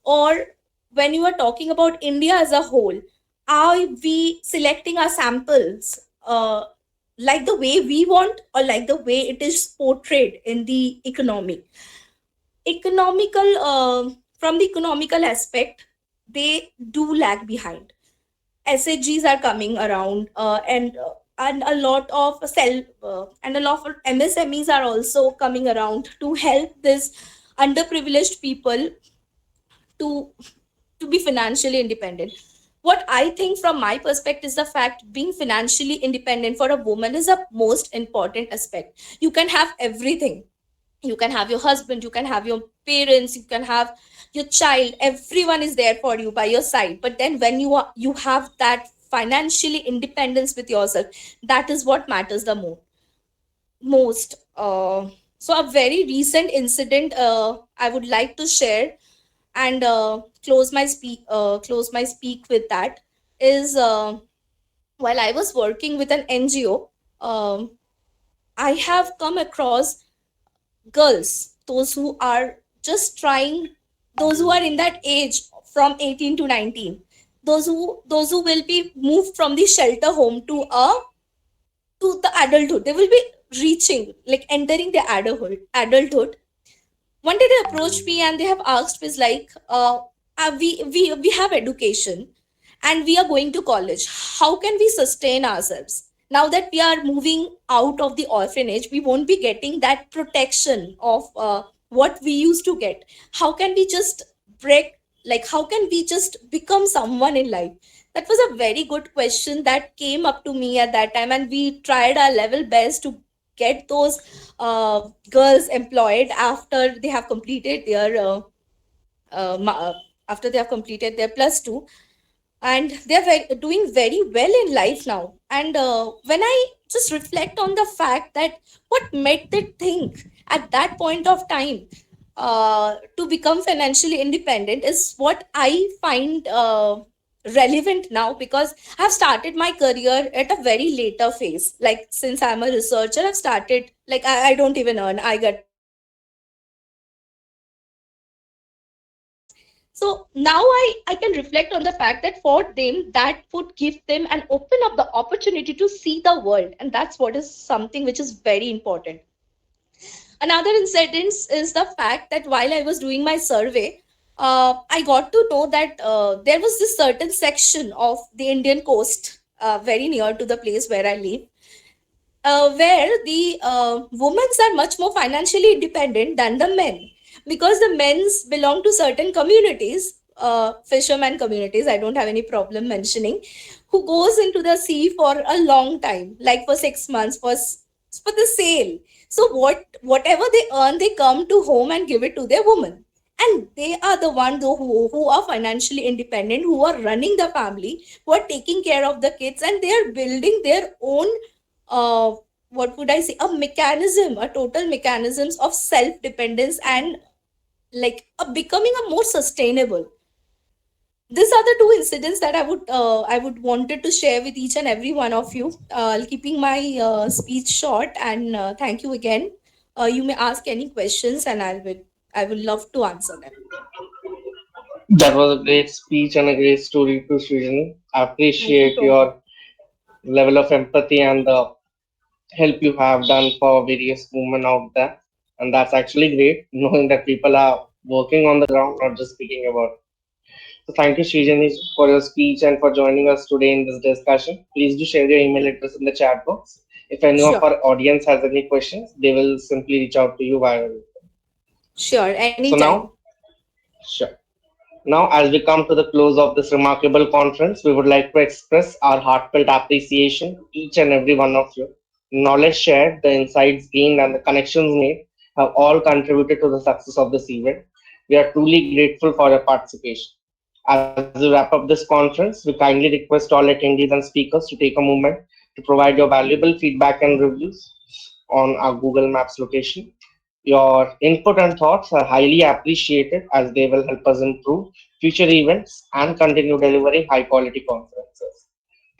or when you are talking about India as a whole, are we selecting our samples like the way we want, or like the way it is portrayed in the economical from the economical aspect? They do lag behind. SHGs are coming around, and a lot of and a lot of MSMEs are also coming around to help this underprivileged people to to be financially independent. What I think from my perspective is the fact being financially independent for a woman is a most important aspect. You can have everything. You can have your husband, you can have your parents, you can have your child, everyone is there for you by your side. But then when you have that financially independence with yourself, that is what matters the most. So a very recent incident I would like to share, and close my speak with that, is while I was working with an NGO, um, I have come across girls, those who are just trying, those who are in that age from 18 to 19, those who will be moved from the shelter home to the adulthood. They will be reaching, like entering the adulthood. One day they approached me and they have asked me, like, we have education and we are going to college. How can we sustain ourselves? Now that we are moving out of the orphanage, we won't be getting that protection of what we used to get. How can we just break, like, how can we just become someone in life? That was a very good question that came up to me at that time, and we tried our level best to get those girls employed after they have completed their uh, ma- uh, after they have completed their plus 2, and they're doing very well in life now. And when I just reflect on the fact that what made them think at that point of time to become financially independent is what I find relevant now, because I've started my career at a very later phase. Like, since I'm a researcher, I've started, like, I don't even earn, I get paid for my research. So now I can reflect on the fact that for them, that would give them and open up the opportunity to see the world. And that's what is something which is very important. Another incident is the fact that while I was doing my survey, I got to know that there was this certain section of the Indian coast, very near to the place where I live, where the women are much more financially independent than the men, because the men's belong to certain communities, fisherman communities, I don't have any problem mentioning, who goes into the sea for a long time, like for 6 months, for the sale. So whatever they earn, they come to home and give it to their woman, and they are the ones who are financially independent, who are running the family, who are taking care of the kids, and they are building their own uh, what would I say, a mechanism, a total mechanisms of self dependence, and like becoming a more sustainable. These are the two incidents that I would wanted to share with each and every one of you. Keeping my speech short, and thank you again. You may ask any questions, and I will love to answer them. That was a great speech and a great story to Srijani. I Thank you appreciate so much. your level of empathy and the help you have done for various women out there. And that's actually great, knowing that people are working on the ground, not just speaking about it. So thank you, Srijani, for your speech and for joining us today in this discussion. Please do share your email address in the chat box. If any of Sure, our audience has any questions, they will simply reach out to you via. sure, So anytime. now, sure. Now, as we come to the close of this remarkable conference, we would like to express our heartfelt appreciation to each and every one of you. Knowledge shared, the insights gained, and the connections made have all contributed to the success of this event. We are truly grateful for your participation. As we wrap up this conference, we kindly request all attendees and speakers to take a moment to provide your valuable feedback and reviews on our Google Maps location. Your input and thoughts are highly appreciated as they will help us improve future events and continue delivering high quality conferences.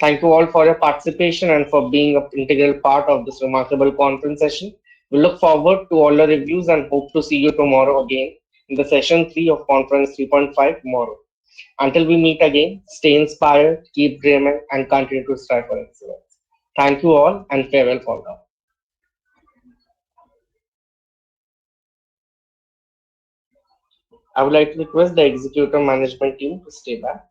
Thank you all for your participation and for being an integral part of this remarkable conference session. We look forward to all the reviews and hope to see you tomorrow again in the session 3 of Conference 3.5 tomorrow. Until we meet again, stay inspired, keep dreaming, and continue to strive for excellence. Thank you all and farewell for now. I would like to request the executive management team to stay back.